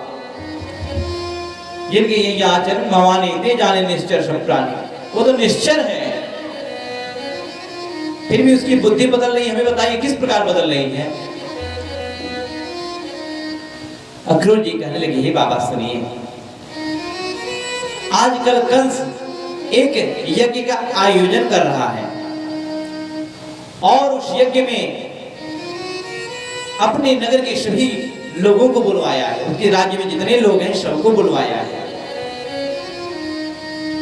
Speaker 2: जिनके ये आचरण भवानी दे जाने निश्चर सब प्राणी, वो तो निश्चर है, फिर भी उसकी बुद्धि बदल रही है। हमें बताइए किस प्रकार बदल रही है। अक्रूर जी कहने लगे, हे बाबा सुनिए, आजकल कंस एक यज्ञ का आयोजन कर रहा है और उस यज्ञ में अपने नगर के सभी लोगों को बुलवाया है, उसके राज्य में जितने लोग हैं सबको बुलवाया है।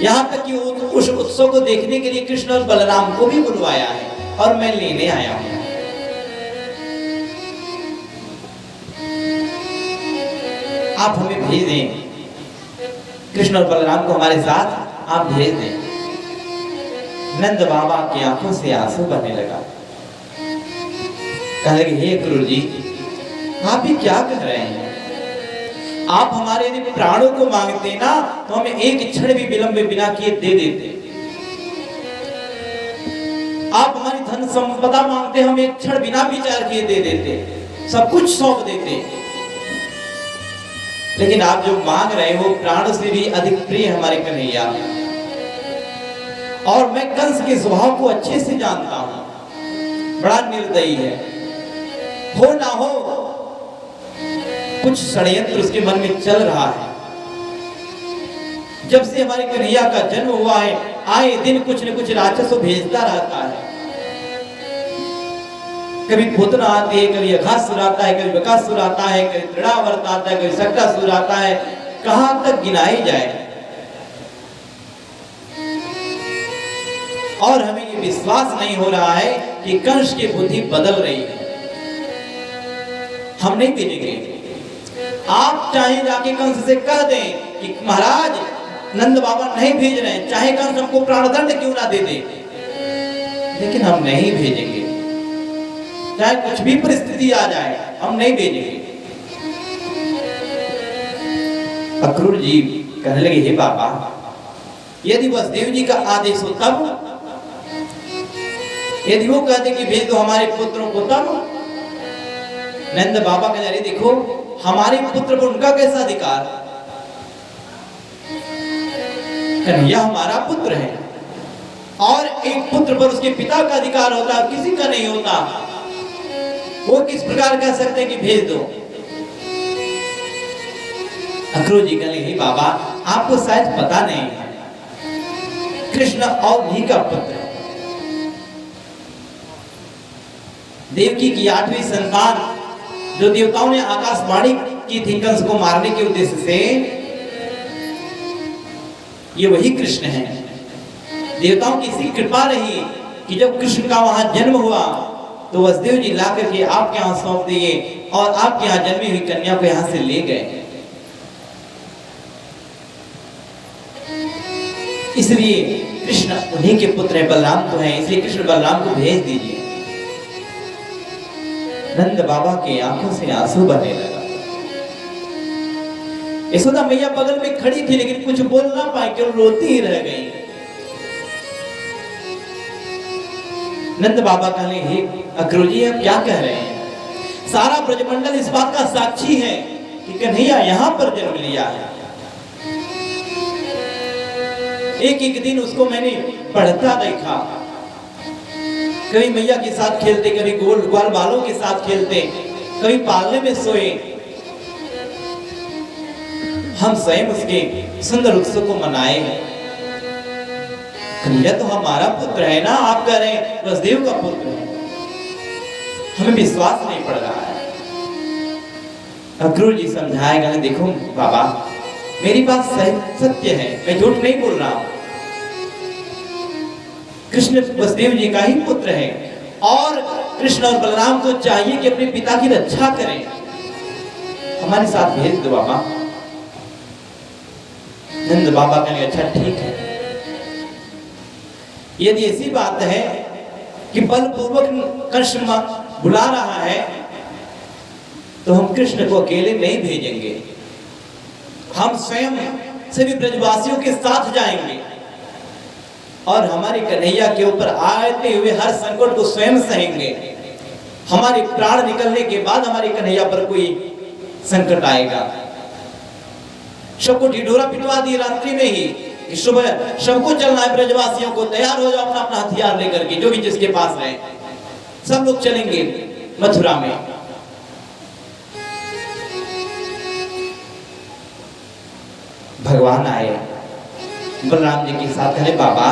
Speaker 2: यहां तक कि उस उत्सव को देखने के लिए कृष्ण और बलराम को भी बुलवाया है और मैं लेने आया हूं। आप हमें भेज दें, कृष्ण और बलराम को हमारे साथ आप भेज दें। नंद बाबा की आंखों से आंसू बहने लगा। कहने लगे, हे क्रूर जी, आप भी क्या कह रहे हैं। आप हमारे यदि प्राणों को मांगते ना तो हमें एक क्षण भी विलंब बिना किए दे देते। आप हमारी धन संपदा मांगते, हम एक क्षण बिना विचार किए दे देते, सब कुछ सौंप देते। लेकिन आप जो मांग रहे हो प्राण से भी अधिक प्रिय हमारे कन्हैया। और मैं कंस के स्वभाव को अच्छे से जानता हूं, बड़ा निर्दयी है। हो ना हो कुछ षड्यंत्र उसके मन में चल रहा है। जब से हमारे कन्हैया का जन्म हुआ है आए दिन कुछ न कुछ राक्षसों भेजता रहता है। कभी पूतना आती है, कभी अघासुर आता है, कभी बकासुर आता है, कभी तृणावर्त आता है, कभी शक्रासुर आता है। कहां तक गिनाई जाए। और हमें ये विश्वास नहीं हो रहा है कि कंस की बुद्धि बदल रही है। हम नहीं भेजेंगे। आप चाहे जाके कंस से कह दें कि महाराज नंद बाबा नहीं भेज रहे हैं, चाहे कंस हमको प्राणदंड क्यों ना दे दे, लेकिन हम नहीं भेजेंगे। चाहे कुछ भी परिस्थिति आ जाए हम नहीं भेजेंगे। अक्रूर जी कहने लगे, हे बाबा, यदि वसुदेव जी का आदेश हो तब, यदि वो कहते कि भेज दो हमारे पुत्रों को तब। नंद बाबा कह रहे, देखो हमारे पुत्र पर उनका कैसा अधिकार, कन्हैया हमारा पुत्र है और एक पुत्र पर उसके पिता का अधिकार होता है, किसी का नहीं होता। वो किस प्रकार कह सकते हैं कि भेज दो। अक्रूर जी कहने लगे, बाबा आपको शायद पता नहीं है, कृष्ण अवधि का पुत्र है, देवकी की 8वीं संतान, जो देवताओं ने आकाशवाणी की थी कंस को मारने के उद्देश्य से, ये वही कृष्ण है। देवताओं की इसी कृपा रही कि जब कृष्ण का वहां जन्म हुआ तो वसुदेव जी ला करके आपके यहाँ सौंप दिए और आपके यहाँ जन्मी हुई कन्या को यहाँ से ले गए। इसलिए कृष्ण उन्हीं के पुत्र हैं, बलराम तो हैं, इसलिए कृष्ण बलराम को भेज दीजिए। नंद बाबा की आंखों से आंसू बहने लगा। यशोदा मैया बगल में खड़ी थी लेकिन कुछ बोल ना पाई, केवल रोती ही रह गई। नंद बाबा कहले, हे अक्रूर जी आप क्या कह रहे हैं। सारा ब्रजमंडल इस बात का साक्षी है कि कन्हैया यहाँ पर जन्म लिया है। एक एक दिन उसको मैंने पढ़ता देखा, कभी मैया के साथ खेलते, कभी ग्वाल बालों के साथ खेलते, कभी पालने में सोए। हम स्वयं उसके सुंदर उत्सव को मनाए। कन्हैया तो हमारा पुत्र है ना, आप कह रहे हैं वसुदेव का पुत्र है, हमें विश्वास नहीं पड़ रहा है। अक्रूर जी समझाएगा, देखो बाबा मेरी बात सत्य है, मैं झूठ नहीं बोल रहा हूं। कृष्ण वसुदेव जी का ही पुत्र है और कृष्ण और बलराम को चाहिए कि अपने पिता की रक्षा करें, हमारे साथ भेज दो बाबा। नंद बाबा कहने अच्छा ठीक है, यदि ऐसी बात है कि बलपूर्वक कृष्ण बुला रहा है तो हम कृष्ण को अकेले नहीं भेजेंगे, हम स्वयं सभी ब्रजवासियों के साथ जाएंगे और हमारे कन्हैया के ऊपर आते हुए हर संकट को स्वयं सहेंगे। हमारे प्राण निकलने के बाद हमारे कन्हैया पर कोई संकट आएगा, सबको ढिढोरा पिटवा दी रात्रि में ही कि सुबह सबको चलना है, ब्रजवासियों को तैयार हो जाओ अपना अपना हथियार लेकर के, जो भी जिसके पास रहे, सब लोग चलेंगे मथुरा में। भगवान आए बलराम जी के साथ, कहले बाबा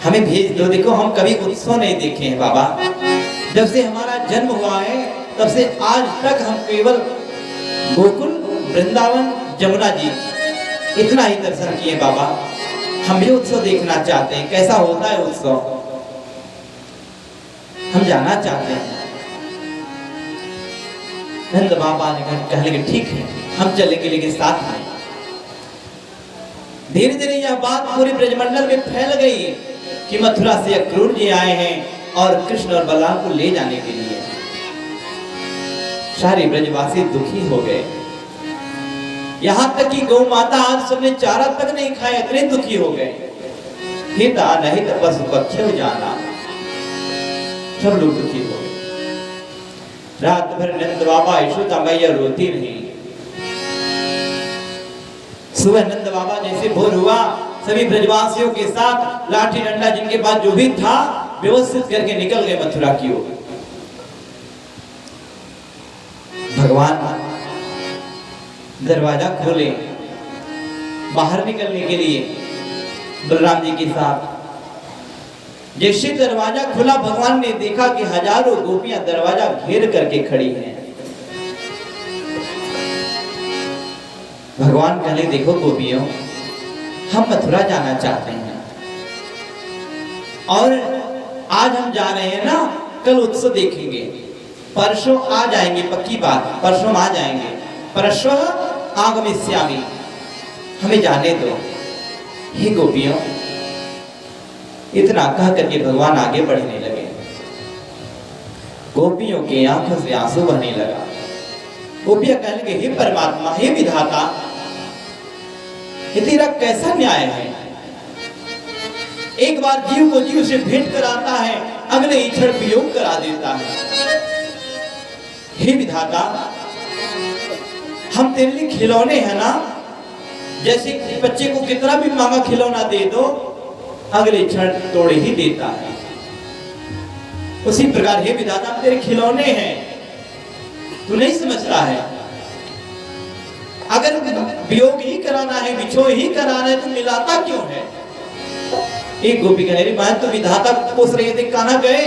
Speaker 2: हमें भेज दो, देखो हम कभी उत्सव नहीं देखे हैं बाबा, जब से हमारा जन्म हुआ है तब से आज तक हम केवल गोकुल, वृंदावन, जमुना जी इतना ही दर्शन किए बाबा, हम भी उत्सव देखना चाहते हैं, कैसा होता है उत्सव, हम जाना चाहते हैं। नंद बाबा ने कहने लगे ठीक है हम चलेंगे, लेकिन साथ में। धीरे धीरे यह बात पूरे ब्रजमंडल में फैल गई कि मथुरा से अक्रूर जी आए हैं और कृष्ण और बलराम को ले जाने के लिए। सारे ब्रजवासी दुखी हो गए, यहां तक कि गौ माता आज सबने चारा तक नहीं खाया, इतने दुखी हो गए। हिता नहीं तो पशु पक्षी जाना, सब लोग दुखी हो गए। रात भर नंद बाबा यशोदा मैया रोती रही। सुबह नंद बाबा जैसे भोर हुआ, सभी ब्रजवासियों के साथ लाठी डंडा जिनके पास जो भी था व्यवस्थित करके निकल गए मथुरा की ओर। भगवान दरवाजा खोले बाहर निकलने के लिए बलराम जी के साथ। जैसे दरवाजा खुला भगवान ने देखा कि हजारों गोपियां दरवाजा घेर करके खड़ी हैं। भगवान कहले देखो गोपियों, हम मथुरा जाना चाहते हैं और आज हम जा रहे हैं ना, कल उत्सव देखेंगे, परसों आ जाएंगे, पक्की बात परसों आ जाएंगे, परसों आगमिष्यामि, हमें जाने दो। हे गोपियों, इतना कह करके भगवान आगे बढ़ने लगे। गोपियों की आंखों से आंसू बहने लगा। गोपियां कहने लगे हे परमात्मा, हे विधाता, ये तेरा कैसा न्याय है, एक बार जीव को जीव से भेंट कराता है, अगले ही क्षण वियोग करा देता है। हे विधाता, हम तेरे लिए खिलौने हैं ना, जैसे बच्चे को कितना भी महंगा खिलौना दे दो अगले क्षण तोड़ ही देता है, उसी प्रकार हे विधाता हम तेरे खिलौने हैं, तू नहीं समझता है। अगर वियोग ही कराना है, बिछो ही कराना है, तो मिलाता क्यों है। एक गोपी कह रही मैं तो विधाता पोस रही थे, कहां गए।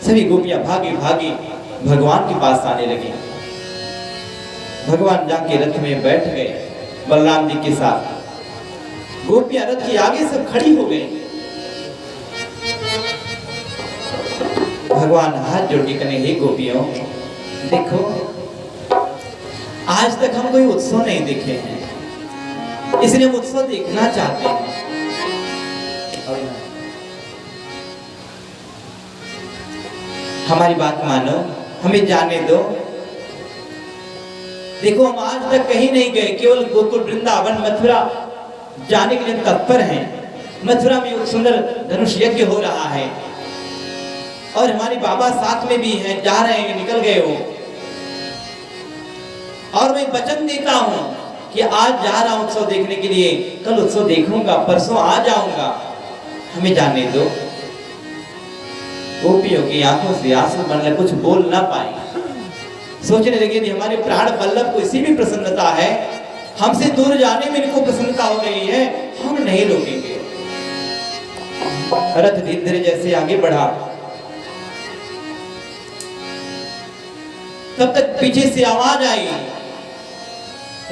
Speaker 2: सभी गोपियां भागी भागी भगवान के पास आने लगी। भगवान जाके रथ में बैठ गए बलराम जी के साथ। गोपियां रथ के आगे सब खड़ी हो गई। भगवान हाथ जोड़ के कहने हे गोपियों, देखो आज तक हम कोई उत्सव नहीं देखे हैं, इसलिए हम उत्सव देखना चाहते हैं। हमारी बात मानो, हमें जाने दो। देखो हम आज तक कहीं नहीं गए, केवल गोकुल, वृंदावन, मथुरा जाने के लिए तत्पर हैं। मथुरा में एक सुंदर धनुष यज्ञ हो रहा है और हमारे बाबा साथ में भी हैं, जा रहे हैं, निकल गए हो। और मैं वचन देता हूं कि आज जा रहा हूं उत्सव देखने के लिए, कल उत्सव देखूंगा, परसों आ जाऊंगा, हमें जाने दो। गोपियों की आंखों से आंसू बन, कुछ बोल ना पाए। सोचने लगे कि हमारे प्राण वल्लभ को इसी भी प्रसन्नता है, हमसे दूर जाने में इनको प्रसन्नता हो रही है, हम नहीं रोकेंगे। रथ धीरे धीरे जैसे आगे बढ़ा, तब तक पीछे से आवाज आई,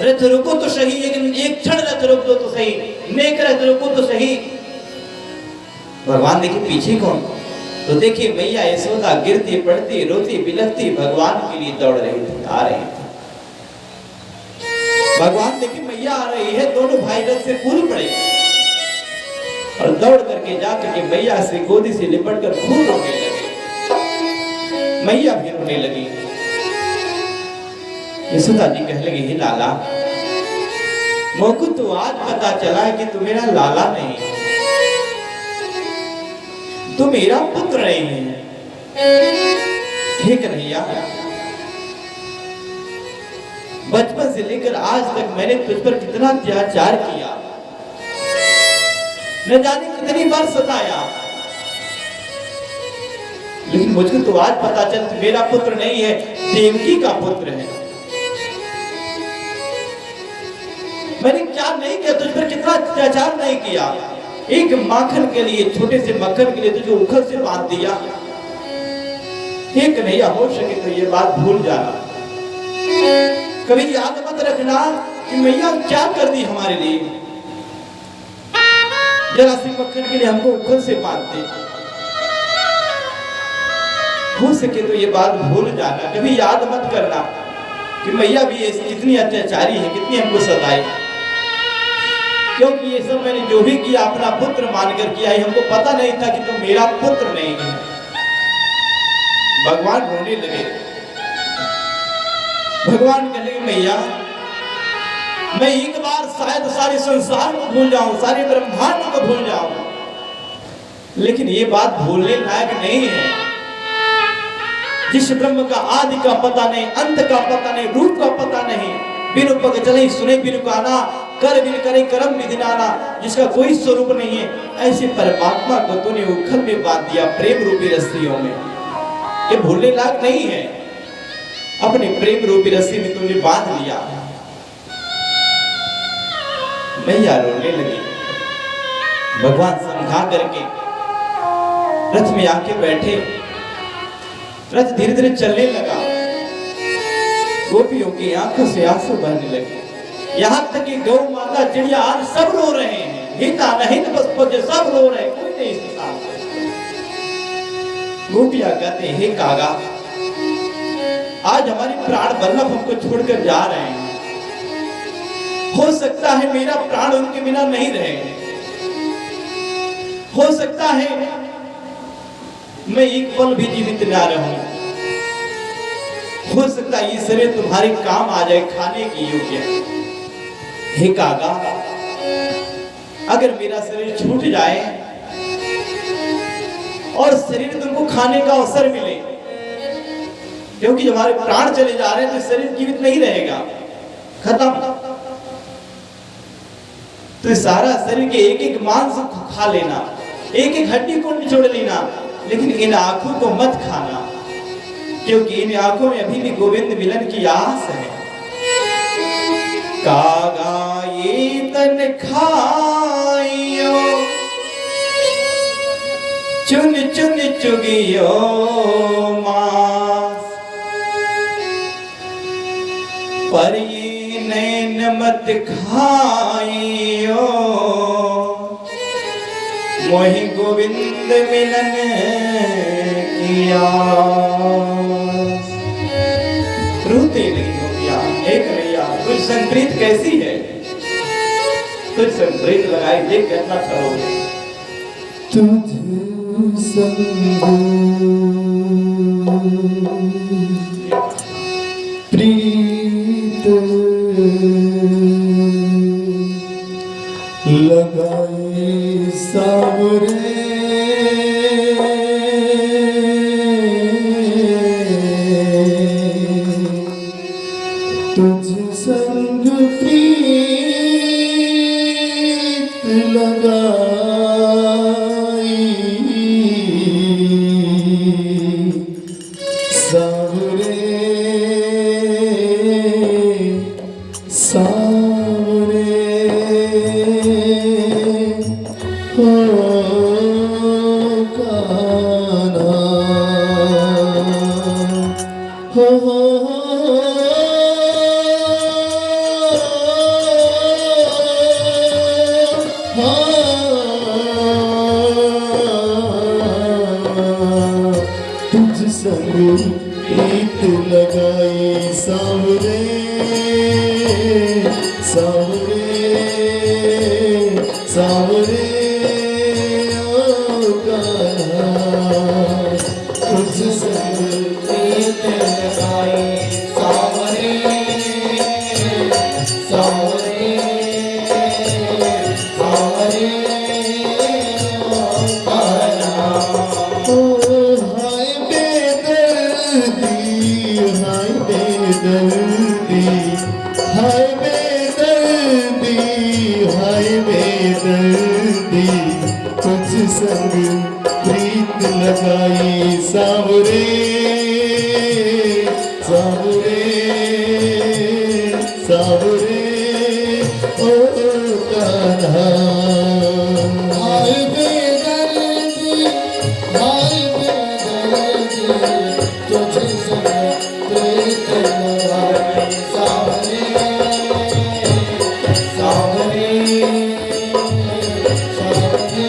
Speaker 2: रथ रुको तो सही, लेकिन एक क्षण रथ रोक दो तो सही, नेक रथ रुको तो सही। भगवान देखिए पीछे कौन, तो देखिए मैया यशोदा गिरती पड़ती रोती बिलखती भगवान के लिए दौड़ रही थी, आ रही थी। भगवान देखिए मैया आ रही है, दोनों भाई रथ से कूद पड़े और दौड़ करके जाकर के मैया से गोदी से लिपट कर खूब रोने लगे। मैया भी रोने लगी। यशोदा जी कहने लगी, हे लाला, मोको तो आज पता चला है कि तू मेरा लाला नहीं, तू मेरा पुत्र नहीं है। हे कन्हैया, बचपन से लेकर आज तक मैंने तुझ पर कितना अत्याचार किया, न जाने कितनी बार सताया, लेकिन मुझको तो आज पता चल तू मेरा पुत्र नहीं है, देवकी का पुत्र है। मैंने क्या नहीं किया, तुझ पर कितना अत्याचार नहीं किया, एक माखन के लिए, छोटे से मक्खन के लिए तुझे उखल से बांध दिया। एक नहीं हो सके तो ये बात भूल जाना, कभी याद मत रखना कि मैया क्या कर दी हमारे लिए, जरा सी मक्खन के लिए हमको उखल से बांधते। हो सके तो ये बात भूल जाना, कभी याद मत करना कि मैया भी कितनी अत्याचारी है, कितनी हमको सताई, क्योंकि ये सब मैंने जो भी किया अपना पुत्र मानकर किया है, हमको पता नहीं था कि तुम मेरा पुत्र नहीं है। भगवान रोने लगे। भगवान कहने, मैया मैं एक बार शायद सारे संसार को भूल जाऊं, सारे ब्रह्मांड को भूल जाऊं, लेकिन ये बात भूलने लायक नहीं है। जिस ब्रह्म का आदि का पता नहीं, अंत का पता नहीं, रूप का पता नहीं, बिनु पग चले सुने बिनु गाना, कर बिन करे करम विधि नाना, जिसका कोई स्वरूप नहीं है, ऐसे परमात्मा को तूने उखल में बांध दिया प्रेम रूपी रस्सियों में। ये भूलने लायक नहीं है, अपने प्रेम रूपी रस्सी में तूने बांध लिया। मैया रोने लगी। भगवान समझा करके रथ में आके बैठे, रथ धीरे धीरे चलने लगा। गोपियों की आंखों से आंसू बहने लगे, यहाँ तक कि गौ माता चिड़िया आज सब रो रहे हैं, हिता नहीं तो बस सब रो रहे हैं, कोई नहीं इसके साथ। गोपियां कहते हैं, हे कागा, आज हमारे प्राण वल्लभ हमको छोड़कर जा रहे हैं, हो सकता है मेरा प्राण उनके बिना नहीं रहे, हो सकता है मैं एक पल भी जीवित ना रहूं, हो सकता है ये शरीर तुम्हारे काम आ जाए, खाने की योग्य। हे कागा, अगर मेरा शरीर छूट जाए और शरीर तुमको खाने का अवसर मिले, क्योंकि जब हमारे प्राण चले जा रहे हैं तो शरीर जीवित नहीं रहेगा, खत्म। तो सारा शरीर के एक एक मांस खा लेना, एक एक हड्डी को निचोड़ लेना, लेकिन इन आंखों को मत खाना, क्योंकि इन आंखों में अभी भी गोविंद मिलन की आस है। कागा ये तन खाइयो, चुन चुन चुगियो मांस, पर ये नैन मत खाइयो, मोहि गोविंद मिलन की आस। रोते नहीं हो गया, एक तुझ संप्रीत कैसी है, तुझ संप्रीत लगाई देख कितना करोगे।
Speaker 1: तुझ संग प्रीत लगाई सावरे, तुझ संग प्रीत लगाई सावरे, संग प्रीत लगाई सावरे सावरे सावरे ओ कान्हा तुझ संग प्रीत लगाई सावरे सावरे सावरे ओ कान्हा हाय बेदर्दी हाय बेदर्दी हाय बेदर्दी हाय बेदर्दी तुझ संग प्रीत लगाई सावरे सावरे सावरे ओ कान्हा हाय बेदर्दी हाय बेदर्दी तुझ संग प्रीत लगाई सावरे सावरे सावरे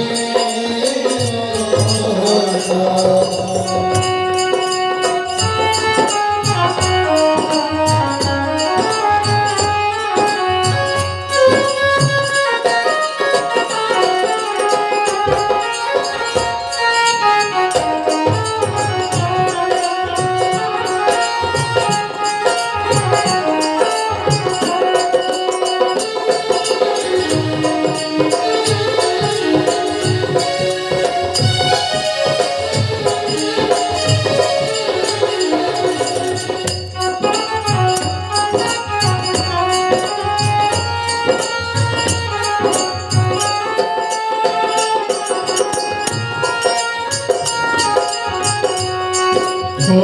Speaker 1: हो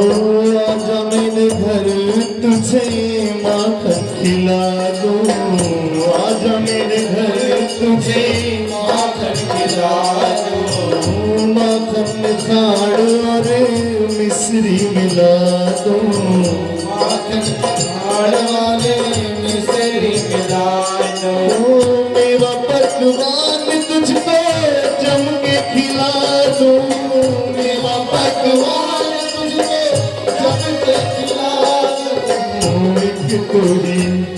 Speaker 1: आजा मेरे घर तुझे माखन खिला दूं आजा मेरे घर तुझे माखन खिला दूं माखन खाड़ और मिश्री मिला दूं माखन खाड़ वाले मिश्री मिला दूं मेरा पकवान तुझको जम के खिला दूं मेरा पकवान कोई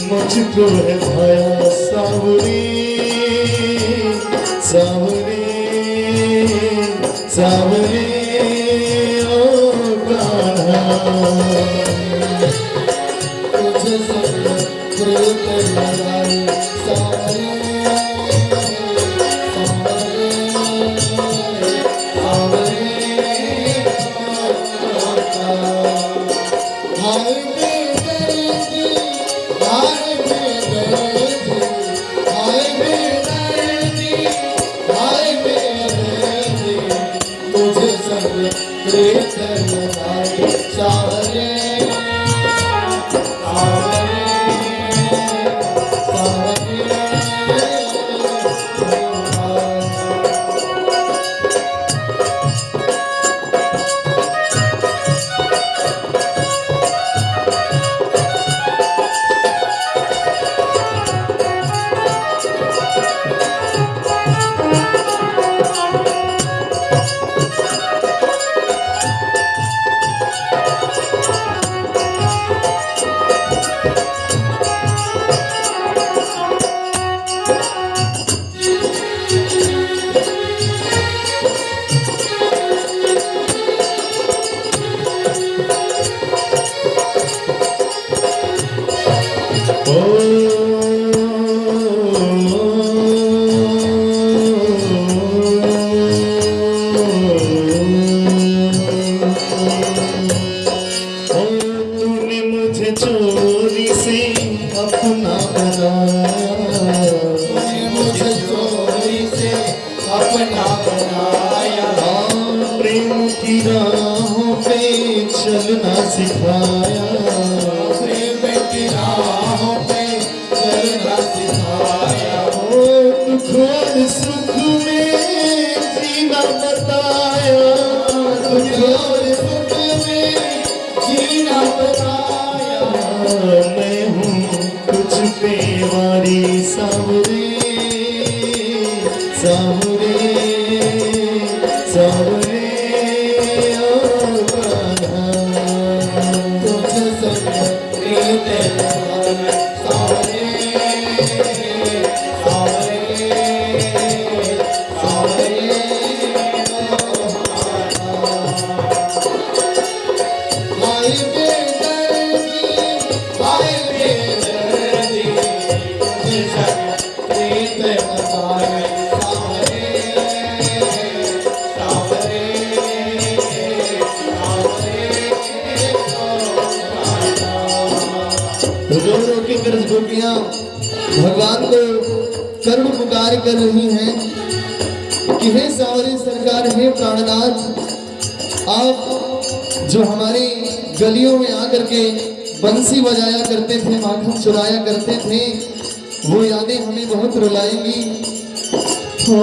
Speaker 1: मुझको है भाया सावरी सावरी सावरी ओ कान्हा तुझे संग प्रीत लगाई सावरी प्रीत लगाई सावरे तूने मुझे चोरी से अपना बनाया मुझे चोरी से अपना बनाया प्रेम की राहों पे चलना सिखाया प्रेम की राहों पे चलना सिखाया दुख और सुख में जीना बताया दुख और सुख में जीना बताया मैं हूँ कुछ पे वारी सावरे सावरे सावरे ओ कान्हा कार्य कर रही हैं कि हे सांवरे सरकार, हे प्राणनाथ, आप जो हमारे गलियों में आकर के बंसी बजाया करते थे, माखन चुराया करते थे, वो यादें हमें बहुत रुलाएंगी। हो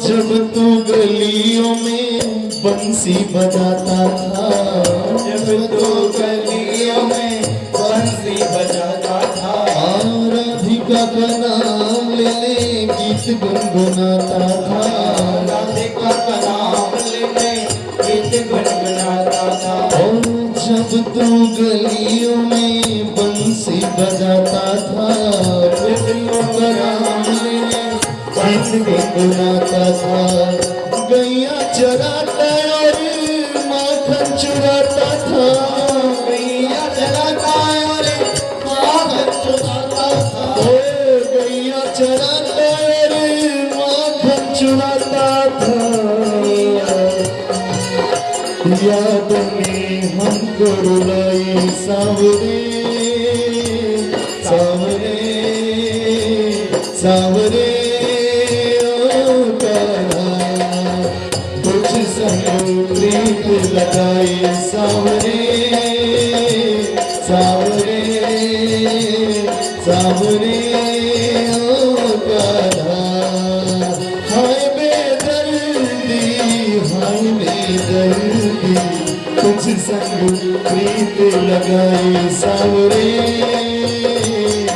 Speaker 1: जब तू गलियों में बंसी बजाता था,
Speaker 2: जब तू गलियों में बंसी बजाता था,
Speaker 1: राधिका का नाम ले ले गीत गुनगुनाता था,
Speaker 2: राधिका का नाम ले ले गीत गुनगुनाता था।
Speaker 1: ओ जब तू गलियों में बंसी बजाता था, राधिका का नाम ले ले गीत गुनगुनाता था। गैया चराता और माखन चुराता था,
Speaker 2: गैया चराता और माखन चुराता था,
Speaker 1: ओ गैया चराता और माखन चुराता था। याद में हमको रुलाई सांवरे, सांवरे, सांवरे ओ कान्हा, कुछ संग प्रीत लगाई सांवरे, सांवरे, सांवरे ओ कान्हा। हाय बेदर्दी, हाय बेदर्दी, कुछ संग प्रीत लगाई सांवरे,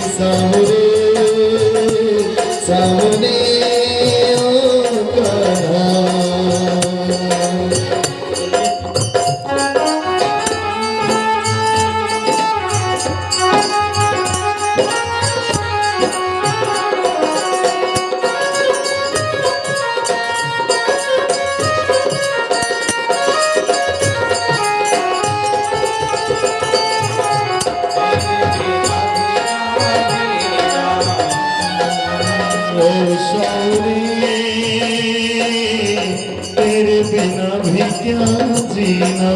Speaker 1: सांवरे, सांवरे ओ कान्हा। ओ शायरी, तेरे बिना भी क्या जीना,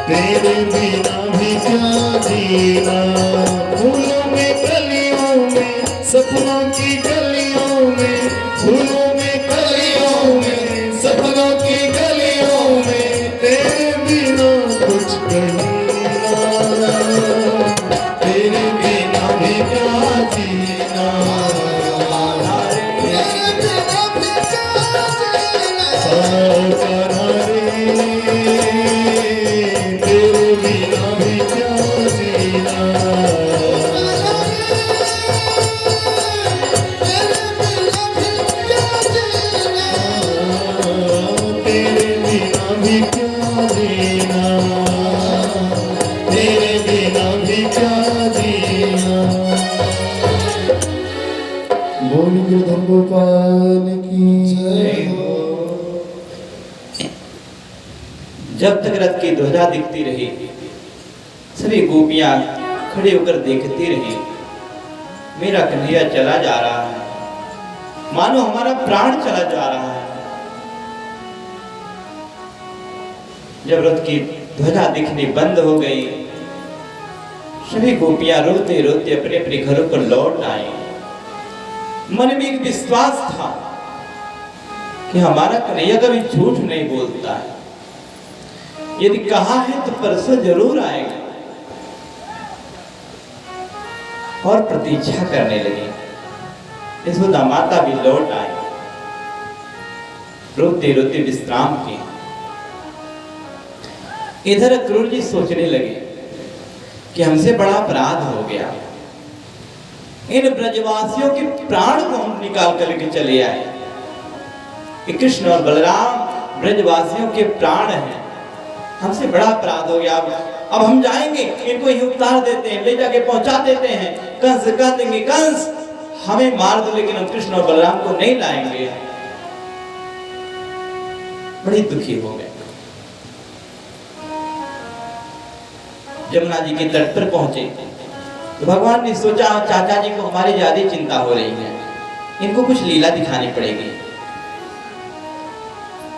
Speaker 1: तेरे बिना भी क्या जीना। फूलों में कलियों में, सपनों की गलियों में, फूलों में कलियों में, सपनों की गलियों में, तेरे बिना कुछ कहना, तेरे बिना भी क्या जीना, तेरे बिना भी क्या जीना। ओ कान्हा रे, तेरे बिना भी क्या जीना, तेरे बिना भी क्या जीना, तेरे बिना भी क्या जीना। बोल गिरधर गोपाल की जय हो।
Speaker 2: जब तक रथ की ध्वजा दिखती रही, सभी गोपियां खड़े होकर देखती रही। मेरा कन्हैया चला जा रहा है, मानो हमारा प्राण चला जा रहा है। जब रथ की ध्वजा दिखनी बंद हो गई, सभी गोपियां रोते रोते अपने अपने घरों पर लौट आई। मन में एक विश्वास था कि हमारा कन्हैया कभी झूठ नहीं बोलता है, यदि कहा है तो परसों जरूर आएगा। और प्रतीक्षा करने लगे। यशोदा माता भी लौट आई, रोते रोते विश्राम की। इधर क्रूर जी सोचने लगे कि हमसे बड़ा अपराध हो गया, इन ब्रजवासियों के प्राण को हम निकाल कर लेके चले आए। कि कृष्ण और बलराम ब्रजवासियों के प्राण हैं, हमसे बड़ा अपराध हो गया। अब हम जाएंगे, इनको ही उतार देते हैं, ले जाके पहुंचा देते हैं। कंस कह देंगे कंस हमें मार दो, लेकिन हम कृष्ण और बलराम को नहीं लाएंगे। बड़ी दुखी हो गए। जमुना जी के तट पर पहुंचे तो भगवान ने सोचा चाचा जी को हमारी ज्यादा चिंता हो रही है, इनको कुछ लीला दिखानी पड़ेगी।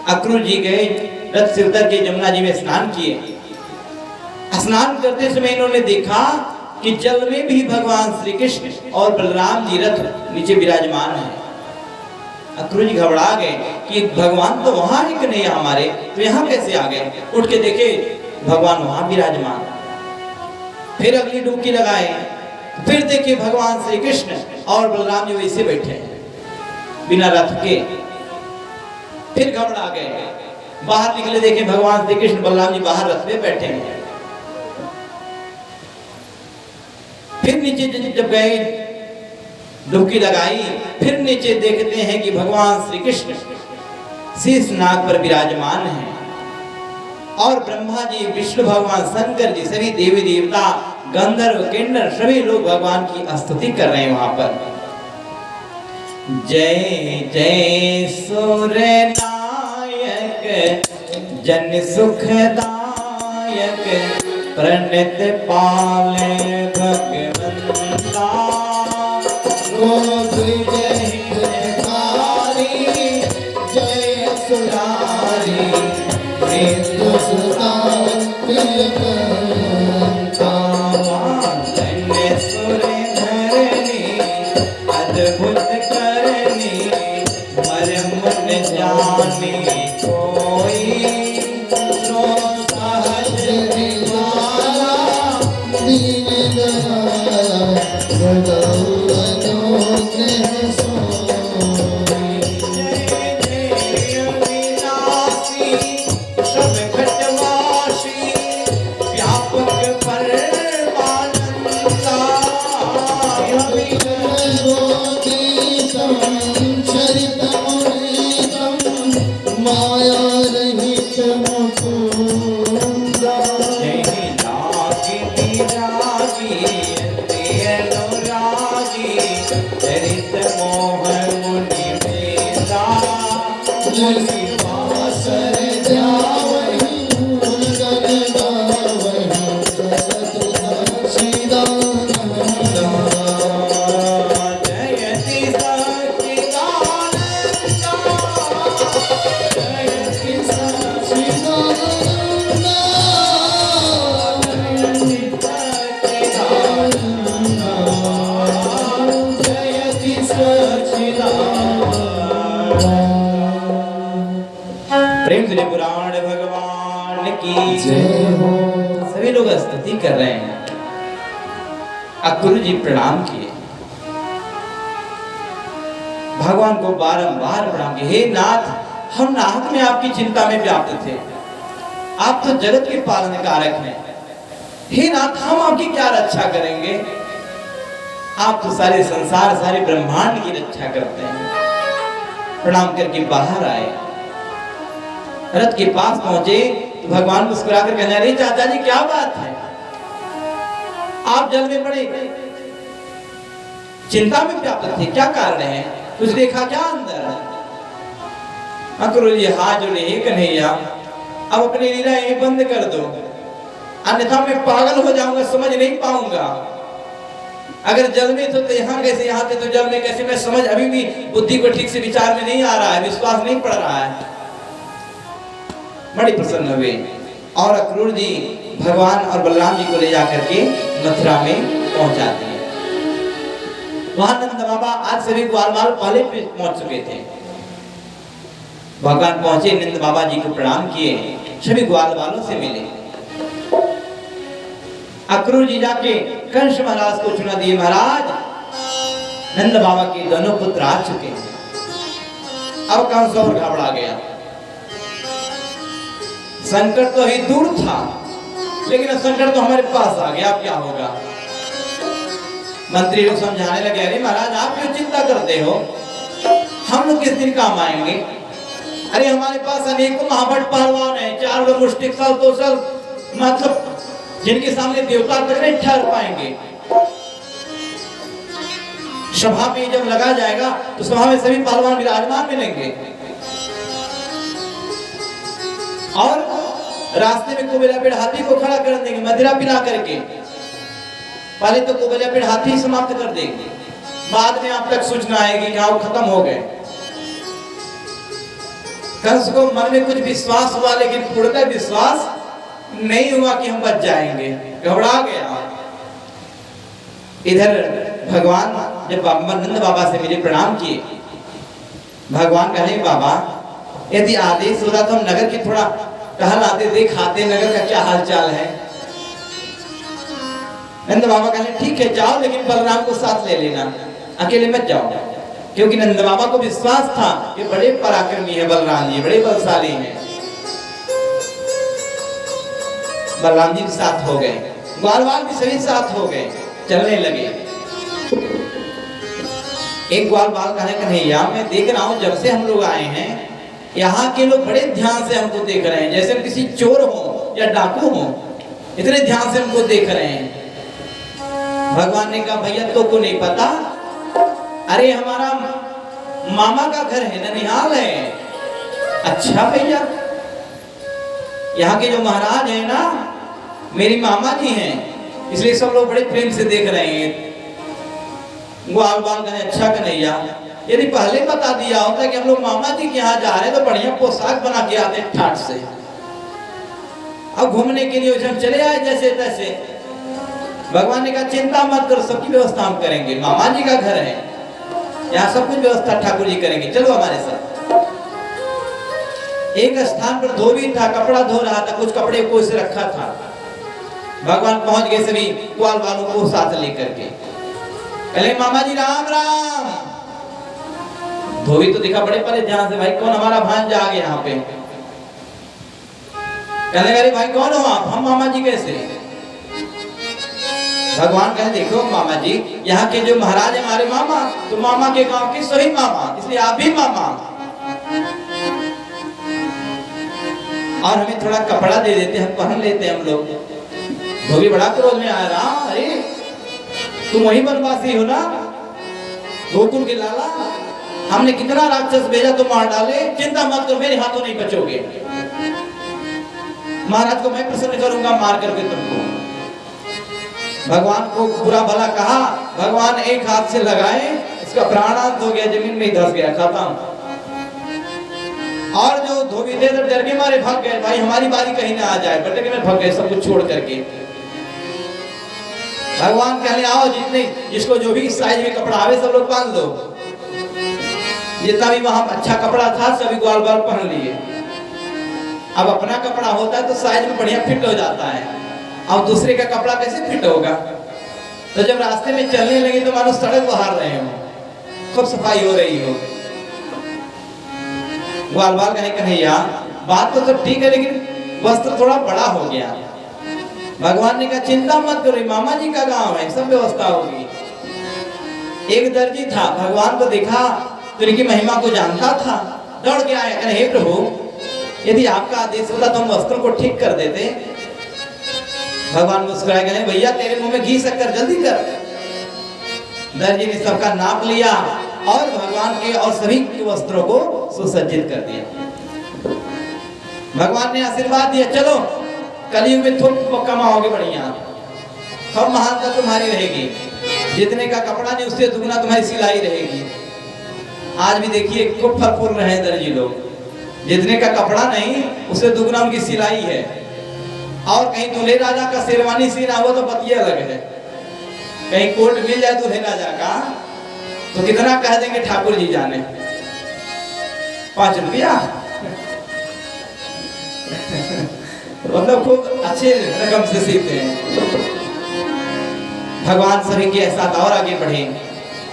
Speaker 2: अक्रूर जी गए, रथ से उतर के जमुना जी में स्नान किए। स्नान करते समय इन्होंने देखा कि जल में भी भगवान श्री कृष्ण और बलराम जी रथ नीचे विराजमान है। अक्रूर जी घबरा गए कि भगवान तो वहां है कि नहीं हमारे, तो यहाँ कैसे आ गए। उठ के देखे भगवान वहां विराजमान। फिर अगली डुबकी लगाए, फिर देखे भगवान श्री कृष्ण और बलराम जी वैसे बैठे हैं बिना रथ के। फिर घबरा गए, बाहर निकले, देखे भगवान श्री कृष्ण बलराम जी बाहर रथ पे बैठे हैं। फिर नीचे जब गए, डुबकी लगाई, फिर नीचे देखते हैं कि भगवान श्री कृष्ण शीश नाग पर विराजमान हैं और ब्रह्मा जी, विष्णु भगवान, शंकर जी, सभी देवी देवता, गंधर्व, किन्नर, सभी लोग भगवान की स्तुति कर रहे हैं वहां पर। जय जय सूर्य नायक जन सुखदायक प्रणत पाले भगवंता
Speaker 1: रोज जय हितकारी जय सुरारी मृत्यु सुतान प्रियकांता।
Speaker 2: धन्य सुर धरणी अद्भुत करनी मर्म न जाने कोई सो सहज
Speaker 1: निवारा दीन दयाला भगवतो स्नेह सोई।
Speaker 2: जय जय अविनाशी सब घटवासी व्यापक परमानंदा।
Speaker 1: माया रहित मुकुंदा।
Speaker 2: जय लागी विरागी अनुरागी चरित मोह मुनि वेदा।
Speaker 1: जय वासर जावहि मूल गण गावहि सरत सच्चिदानंद।
Speaker 2: जयति सच्चिदानंदा
Speaker 1: जयति सच्चिदानंद जयति सच्चिदानंद।
Speaker 2: प्रेम से पुराण भगवान की
Speaker 1: जय हो।
Speaker 2: सभी लोग स्तुति कर रहे हैं। अक्रूर जी प्रणाम किए, भगवान को बारंबार प्रणाम किए। हे नाथ, हम नाहक में आपकी चिंता में व्याप्त थे, आप तो जगत के पालन कारक हैं। हे नाथ, हम आपकी क्या रक्षा करेंगे, आप तो सारे संसार, सारे ब्रह्मांड की रक्षा करते हैं। प्रणाम करके बाहर आए, रथ के पास पहुंचे तो भगवान मुस्कुराकर कहने लगे, चाचा जी क्या बात है, आप जल में पड़े, चिंता में व्याप्त थे, क्या कारण है, कुछ देखा क्या अंदर। अक्रूर जी हाथ जोड़े, हे कन्हैया, अब अपनी लीला यहीं बंद कर दो, अन्यथा मैं पागल हो जाऊंगा, समझ नहीं पाऊंगा। अगर जल में तो यहाँ कैसे, यहाँ थे तो जल में कैसे, मैं समझ अभी भी बुद्धि को ठीक से विचार में नहीं आ रहा है, विश्वास नहीं पड़ रहा है। बड़ी प्रसन्न हुए और अक्रूर जी भगवान और बलराम जी को ले जाकर के मथुरा में पहुंचाते हैं। वहां नंद बाबा आज सभी ग्वाल बाल पहले पहुंच चुके थे। भगवान पहुंचे, नंद बाबा जी को प्रणाम किए, सभी ग्वाल बालों से मिले। अक्रूर जी जाके कंस महाराज को चुना दिए, महाराज नंद बाबा के दोनों पुत्र आ चुके हैं। अब कंस और घबरा गया, संकट तो ही दूर था, लेकिन संकट तो हमारे पास आ गया, अब क्या होगा। मंत्री लोग समझाने लगे, अरे महाराज आप क्यों चिंता करते हो, हम लोग किस दिन काम आएंगे। अरे हमारे पास अनेकों महाभट पहलवान हैं, 4 लोग मुष्टिक सल तो सल, मतलब जिनके सामने देवता तक नहीं ठहर पाएंगे। सभा में जब लगा जाएगा तो सभा में सभी पहलवान विराजमान मिलेंगे। और रास्ते में कुबेलापेड़ हाथी को खड़ा कर देंगे, मदिरा पिला करके। पहले तो कुबेलापेड़ हाथी समाप्त कर देंगे, बाद में आप तक सूचना आएगी कि हाँ खत्म हो गए। कंस को मन में कुछ विश्वास हुआ, लेकिन पूर्णतः विश्वास नहीं हुआ कि हम बच जाएंगे, घबरा गया। इधर भगवान जब नंद बाबा से मिले, प्रणाम किए, भगवान कहे बाबा यदि आदेश होता तो हम नगर की थोड़ा टहल आते, देख आते नगर का क्या हाल चाल है। नंद बाबा कहे ठीक है जाओ, लेकिन बलराम को साथ ले लेना, अकेले मत जाओ। क्योंकि नंद बाबा को विश्वास था कि बड़े पराक्रमी है बलराम जी, बड़े बलशाली हैं। बलराम जी भी साथ हो गए, ग्वालवाल भी सभी साथ हो गए, चलने लगे। एक ग्वालवाल कहे कन्हैया मैं देख रहा हूं जब से हम लोग आए हैं यहाँ के लोग बड़े ध्यान से हमको देख रहे हैं, जैसे हम किसी चोर हो या डाकू हो, इतने ध्यान से हमको देख रहे हैं। भगवान ने कहा भैया तो को नहीं पता, अरे हमारा मामा का घर है, ननिहाल है। अच्छा भैया, यहाँ के जो महाराज हैं ना मेरी मामा जी हैं, इसलिए सब लोग बड़े प्रेम से देख रहे हैं। ग्वालवाल कहे अच्छा कन्हैया यदि पहले बता दिया होता कि हम लोग मामा जी के यहाँ जा रहे हैं तो बढ़िया पोशाक बना के आते ठाट से, अब घूमने के लिए हम चले आए जैसे तैसे। भगवान ने कहा चिंता मत करो, सबकी व्यवस्था हम करेंगे, मामा जी का घर है, यहाँ सब कुछ व्यवस्था ठाकुर जी करेंगे, चलो हमारे साथ। एक स्थान पर धोबी था, कपड़ा धो रहा था, कुछ कपड़े को इसे रखा था। भगवान पहुंच गए सभी ग्वाल वालों को साथ लेकर के, पहले मामा जी राम राम। धोबी तो दिखा बड़े परे ध्यान से, भाई कौन हमारा भांजा आ गया यहाँ पे। कहने लगे भाई कौन हो आप, हम मामा जी कैसे। भगवान कहे देखो मामा जी यहाँ के जो महाराज है हमारे मामा, तो मामा के गांव के सही मामा, इसलिए आप भी मामा। और हमें थोड़ा कपड़ा दे देते, हम पहन लेते हम लोग। धोबी बड़ा क्रोध में आया, राम अरे तुम वही बनवासी हो ना, गोकुल के लाला, हमने कितना राक्षस भेजा तो मार डाले, चिंता मत करो मेरे हाथों नहीं बचोगे, महाराज को मैं प्रसन्न करूंगा मार करके तुमको। भगवान को बुरा भला कहा, भगवान एक हाथ से लगाए, इसका प्राणांत हो गया, जमीन में ही धंस गया, खत्म। और जो धोबी थे डर के मारे भाग गए, भाई हमारी बारी कहीं ना आ जाए, बटके में भाग गए सब कुछ छोड़ करके। भगवान कहने आओ जितने जिसको जो भी साइज में कपड़ा आवे सब लोग बांध लो। जितना भी वहां अच्छा कपड़ा था सभी ग्वाल बाल पहन लिए। अब अपना कपड़ा होता है तो साइज में बढ़िया फिट हो जाता है, अब दूसरे का कपड़ा कैसे फिट होगा। तो जब रास्ते में चलने लगे तो मानो सड़क बहार रहे हो, खूब सफाई हो रही हो। ग्वाल बाल कहे कन्हैया बात तो सब ठीक है, लेकिन वस्त्र थोड़ा बड़ा हो गया। भगवान ने कहा चिंता मत करो, मामा जी का गांव है, सब व्यवस्था होगी। एक दर्जी था, भगवान को देखा तो इनकी महिमा को जानता था, दौड़ के आया, हे प्रभु यदि आपका आदेश होता तो हम वस्त्रों को ठीक कर देते। भगवान मुस्कुराए गए भैया तेरे मुंह में घी शक्कर, जल्दी कर। दर्जी ने सबका नाप लिया और भगवान के और सभी के वस्त्रों को सुसज्जित कर दिया। भगवान ने आशीर्वाद दिया चलो कलयुग में तुम कमाओगे बढ़िया, सब महानता तुम्हारी रहेगी, जितने का कपड़ा नहीं उससे दुगना तुम्हारी सिलाई रहेगी। आज भी देखिए खूब फलफूल रहे हैं दर्जी लोग, जितने का कपड़ा नहीं उससे दुगना उनकी सिलाई है। और कहीं दूल्हे राजा का शेरवानी सीना हुआ तो बतिया अलग है, कहीं कोट मिल जाए दूल्हे राजा का तो कितना कह देंगे ठाकुर जी जाने, 5 रुपया मतलब खूब अच्छे रकम से सीते हैं। भगवान सभी के साथ और आगे बढ़े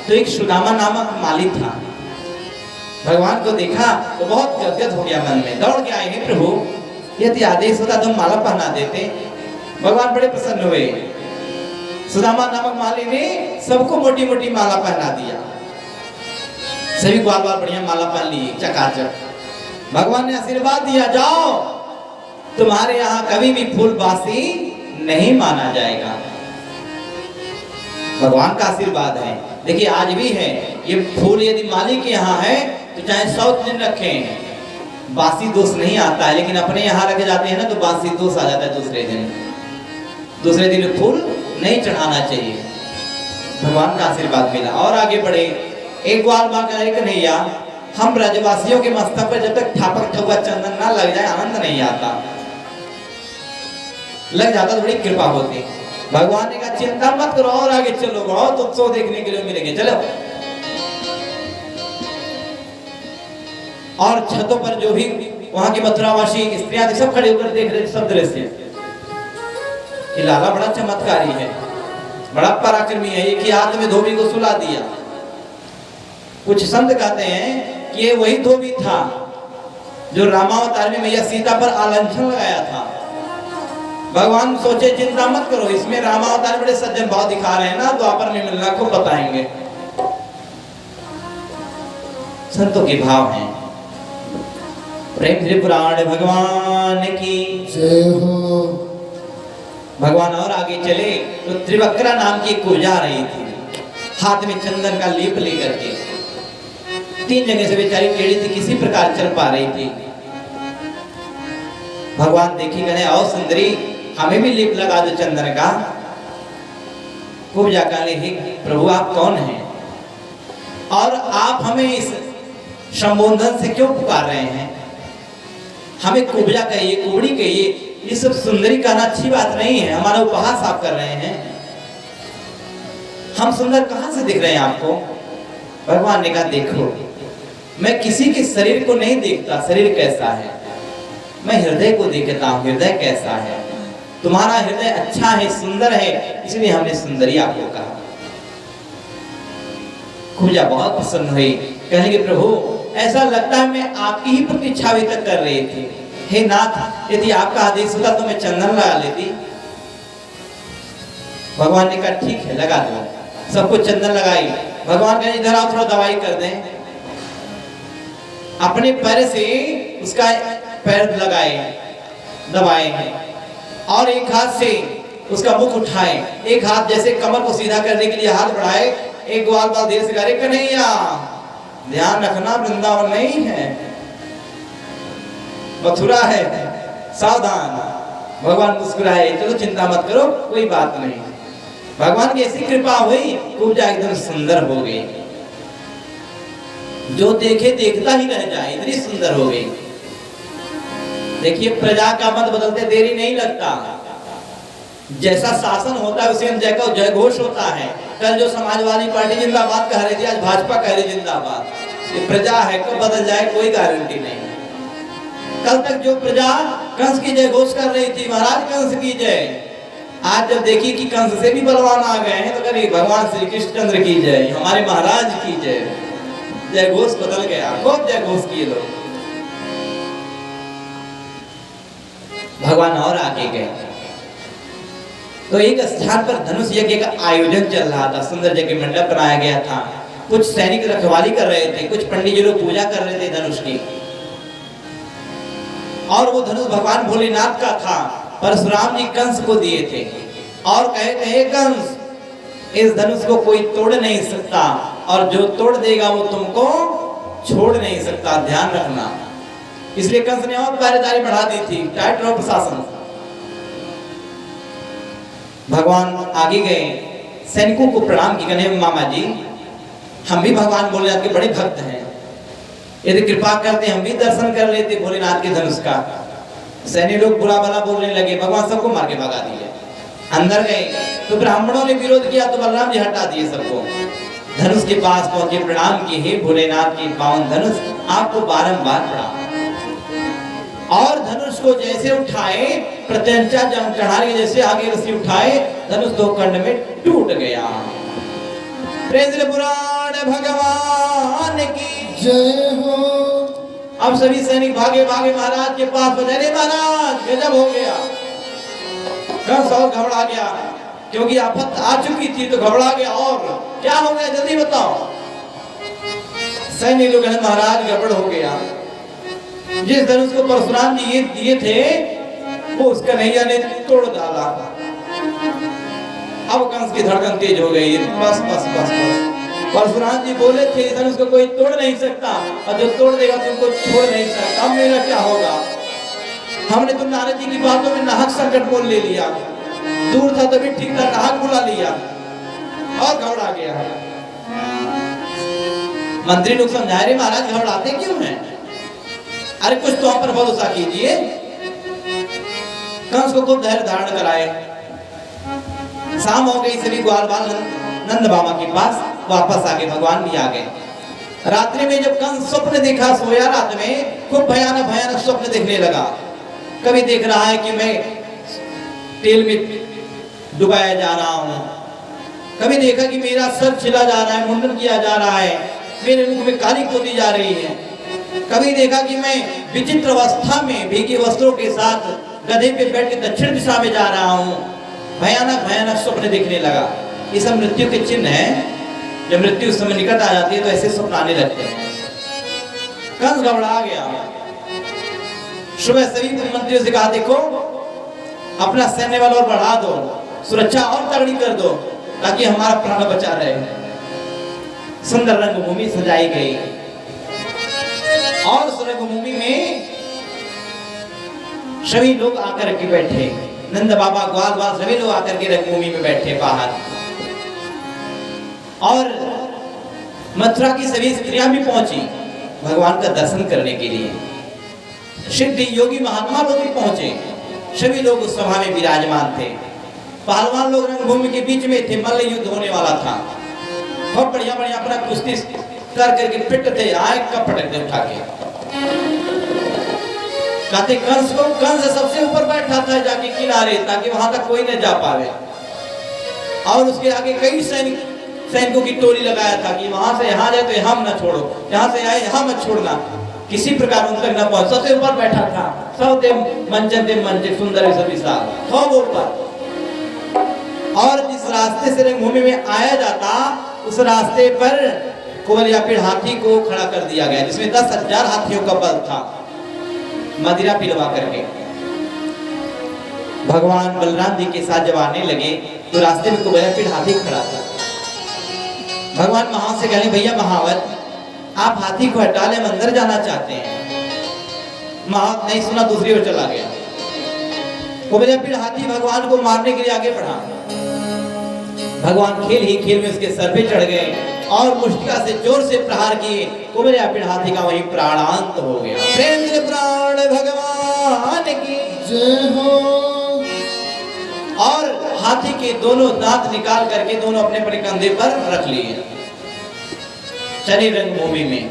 Speaker 2: तो एक सुदामा नामक माली था। भगवान को देखा तो बहुत गदगद हो गया मन में, दौड़ के आए हैं प्रभु यदि आदेश होता तो माला पहना देते। भगवान बड़े प्रसन्न हुए, सुदामा नामक माली ने सबको मोटी मोटी माला पहना दिया, सभी ग्वाल बाल बढ़िया माला पहन लिए चकाचक। भगवान ने आशीर्वाद दिया जाओ तुम्हारे यहाँ कभी भी फूल बासी नहीं माना जाएगा। भगवान का आशीर्वाद है, देखिए आज भी है, ये फूल यदि माली के यहाँ है तो चाहे 100 दिन रखें बासी दोष नहीं आता है, लेकिन अपने यहाँ रखे जाते हैं ना तो बासी दोष आ जाता है दूसरे दिन फूल नहीं चढ़ाना चाहिए। भगवान का आशीर्वाद मिला और आगे बढ़े। एक ग्वाल बाल कहे कन्हैया हम ब्रजवासियों के मस्तक पर जब तक ठापक ठुआ चंदन ना लग जाए आनंद नहीं आता, लग जाता तो बड़ी कृपा होती। भगवान ने कहा चिंता मत करो और आगे चलो, बहुत उत्सव देखने के लिए मिलेंगे, चलो। और छतों पर जो भी वहां की मथुरावासी स्त्रियां थी सब खड़े होकर देख रहे थे सब दृश्य। कि लाला बड़ा चमत्कारी है, बड़ा पराक्रमी है, एक ही हाथ में धोबी को सुला दिया। कुछ संत कहते हैं कि ये वही धोबी था जो रामावतार में मैया सीता पर आलंछन लगाया था। भगवान सोचे चिंता मत करो, इसमें रामावतार बड़े सज्जन भाव दिखा रहे हैं ना, द्वापर में मिलना को बताएंगे। संतों के भाव हैं। प्रेम श्री पुराण भगवान की
Speaker 1: जय हो।
Speaker 2: भगवान और आगे चले तो त्रिवक्रा नाम की कुजा आ रही थी, हाथ में चंदन का लेप लेकर के। 3 जगह से बेचारी टेढ़ी थी, किसी प्रकार चल पा रही थी। भगवान देखी गए, आओ सुंदरी हमें भी लेप लगा दो चंदन का। कुब्जा काले, हे प्रभु आप कौन हैं और आप हमें इस संबोधन से क्यों पुकार रहे हैं? हमें कुब्जा कहिए, कुबड़ी कहिए, ये सब सुंदरी कहना अच्छी बात नहीं है। हमारा उपहास आप कर रहे हैं, हम सुंदर कहां से दिख रहे हैं आपको? भगवान ने कहा देखो, मैं किसी के शरीर को नहीं देखता शरीर कैसा है, मैं हृदय को देखता हूं हृदय कैसा है। तुम्हारा हृदय अच्छा है, सुंदर है, इसलिए हमने सुंदरी आपको कहा। कुब्जा बहुत प्रसन्न हुई, कहेंगे प्रभु ऐसा लगता है मैं आपकी ही प्रतीक्षा अभी तक कर रही थी। हे नाथ, यदि आपका आदेश होता तो मैं चंदन लगा लेती। भगवान ने कहा ठीक है लगा दो। सबको चंदन लगाई। भगवान कहे इधर आओ, थोड़ा दवाई कर दें। अपने पैर से उसका पैर लगाए, दबाए, और एक हाथ से उसका मुख उठाए, एक हाथ जैसे कमर को सीधा करने के लिए हाथ बढ़ाए, एक ग्वाल बाल देर से करे कन्हैया ध्यान रखना वृंदावन नहीं है, मथुरा है, सावधान। भगवान मुस्कुराए, चलो चिंता मत करो, कोई बात नहीं। भगवान की ऐसी कृपा हुई, कुब्जा एकदम सुंदर हो गई, जो देखे देखता ही रह जाए, इतनी सुंदर हो गई। देखिए प्रजा का मत बदलते देरी नहीं लगता, जैसा शासन होता है उसे जय का जय घोष होता है। कल जो समाजवादी पार्टी जिंदाबाद कह रही थी, आज भाजपा कह रही जिंदाबाद। ये प्रजा है, कब बदल जाए कोई गारंटी नहीं। कल तक जो प्रजा कंस की जय घोष कर रही थी, महाराज कंस की जय, आज जब देखी कि कंस से भी बलवान आ गए हैं तो करिए भगवान श्री कृष्णचंद्र की जय, हमारे महाराज की जय। जय घोष बदल गया, खूब जय घोष किए लोग। भगवान और आगे गए तो एक स्थान पर धनुष यज्ञ का आयोजन चल रहा था, सुंदर जगह मंडप बनाया गया था। कुछ सैनिक रखवाली कर रहे थे, कुछ पंडित जी लोग पूजा कर रहे थे धनुष की। और वो धनुष भगवान भोलेनाथ का था, परशुराम जी कंस को दिए थे और कहे थे हे कंस, इस धनुष को कोई तोड़ नहीं सकता और जो तोड़ देगा वो तुमको छोड़ नहीं सकता, ध्यान रखना। इसलिए कंस ने और पहरेदारी बढ़ा दी थी, टाइट रहो प्रशासन। भगवान आगे गए, सैनिकों को प्रणाम किए, कहने मामा जी हम भी भगवान भोलेनाथ के बड़े भक्त हैं, यदि कृपा करते हम भी दर्शन कर लेते भोलेनाथ के धनुष का। सैनिक लोग बुरा भला बोलने लगे, भगवान सबको मार के भगा दिए। अंदर गए तो ब्राह्मणों ने विरोध किया तो बलराम जी हटा दिए सबको। धनुष के पास पहुंचे, प्रणाम किए, हे भोलेनाथ के पावन धनुष आपको बारंबार प्रणाम। और धनुष को जैसे उठाए, प्रत्यंचा चढ़ाने जैसे आगे रस्सी उठाए, धनुष दो खंड में टूट गया। प्रेम पुराण भगवान की जय हो। अब सभी सैनिक भागे भागे महाराज के पास पहुंचे, महाराज गजब हो गया। कंस और घबरा गया, क्योंकि आफत आ चुकी थी तो घबरा गया। और क्या हो गया जल्दी बताओ। सैनिक लोग कहते महाराज गड़बड़ हो गया, जिस धनुष को परशुराम जी ये दिए थे वो उसका कन्हैया ने तोड़ डाला। अब कंस की धड़कन तेज हो गई, बस बस बस बस। परशुराम जी बोले थे इस धनुष को कोई तोड़ नहीं सकता और जो तोड़ देगा तुमको छोड़ नहीं सकता। अब मेरा क्या होगा? हमने तो नारद जी की बातों में नाहक संकट मोल ले लिया, दूर था तभी ठीक था, नाहक बुला लिया और घबरा गया। मंत्री लोग समझा रहे महाराज घबराते क्यों हैं? अरे कुछ तो हम पर भरोसा कीजिए। कंस को खूब धैर्य धारण कराए शाम हो गई, सभी ग्वाल बाल नंद बाबा के पास वापस आ गए, भगवान भी आ गए। रात्रि में जब कंस स्वप्न देखा, सोया रात में, खूब भयानक भयानक स्वप्न देखने लगा। कभी देख रहा है कि मैं तेल में डुबाया जा रहा हूं, कभी देखा कि मेरा सर छिला जा रहा है, मुंडन किया जा रहा है, मेरे मुख में काली पोती जा रही है, कभी देखा कि मैं विचित्र अवस्था में भीगे वस्त्रों के साथ गधे पे बैठ के दक्षिण दिशा में जा रहा हूं। भयानक भयानक स्वप्न दिखने लगा। ये सब मृत्यु के चिन्ह है। जब मृत्यु उस समय निकट आ जाती है तो ऐसे स्वप्न आने लगते हैं। कंस घबरा गया। सुबह सभी मंत्रियों से कहा, देखो अपना सैन्य बल और बढ़ा दो, सुरक्षा और तगड़ी कर दो, ताकि हमारा प्राण बचा रहे। सुंदर रंगभूमि सजाई गई और उस रंगभूमि में सभी लोग आकर के बैठे। नंद बाबा, ग्वाल बाल सभी लोग आकर के रंगभूमि में बैठे बाहर। और मथुरा की सभी स्त्रियां भी पहुंची भगवान का दर्शन करने के लिए। सिद्ध योगी महात्मा लोग भी पहुंचे। सभी लोग उस सभा में विराजमान थे। पहलवान लोग रंगभूमि के बीच में थे। मल्ल युद्ध होने वाला था। बहुत बढ़िया बढ़िया अपना कुश्ती कर करके फिट थे। आए कब पटक दे उठा के। कहते कंस को, कंस सबसे ऊपर बैठा था जाके किनारे, ताकि वहां तक कोई न जा पावे। और उसके आगे कई सैनिकों की टोली लगाया था कि वहां से यहाँ जाए तो हम न छोड़ो, यहाँ से आए यहाँ मत छोड़ना, किसी प्रकार उन तक न पहुंच। सबसे ऊपर बैठा था। सब देव मंचन सुंदर सब विशाल खूब ऊपर। और जिस रास्ते से रंगभूमि में आया जाता, उस रास्ते पर कुबलियापीड़ हाथी को खड़ा कर दिया गया, जिसमें 10,000 हाथियों का बल था, मदिरा पिलवा करके। भगवान बलराम जी के साथ जब आने लगे तो रास्ते में कुबलियापीड़ हाथी खड़ा था। भगवान वहां से कहले, भैया महावत, आप हाथी को हटा ले, अंदर जाना चाहते हैं। महावत नहीं सुना, दूसरी ओर चला गया। कुबलियापीड़ हाथी भगवान को मारने के लिए आगे बढ़ा। भगवान खेल ही खेल में उसके सर पे चढ़ गए और मुष्टिका से जोर से प्रहार किए। कुबलियापीड़ हाथी का वहीं प्राणांत हो गया। प्रेम से प्राण भगवान की जय हो। और हाथी के दोनों दांत निकाल करके दोनों अपने अपने कंधे पर रख लिए। चले रंगभूमि में।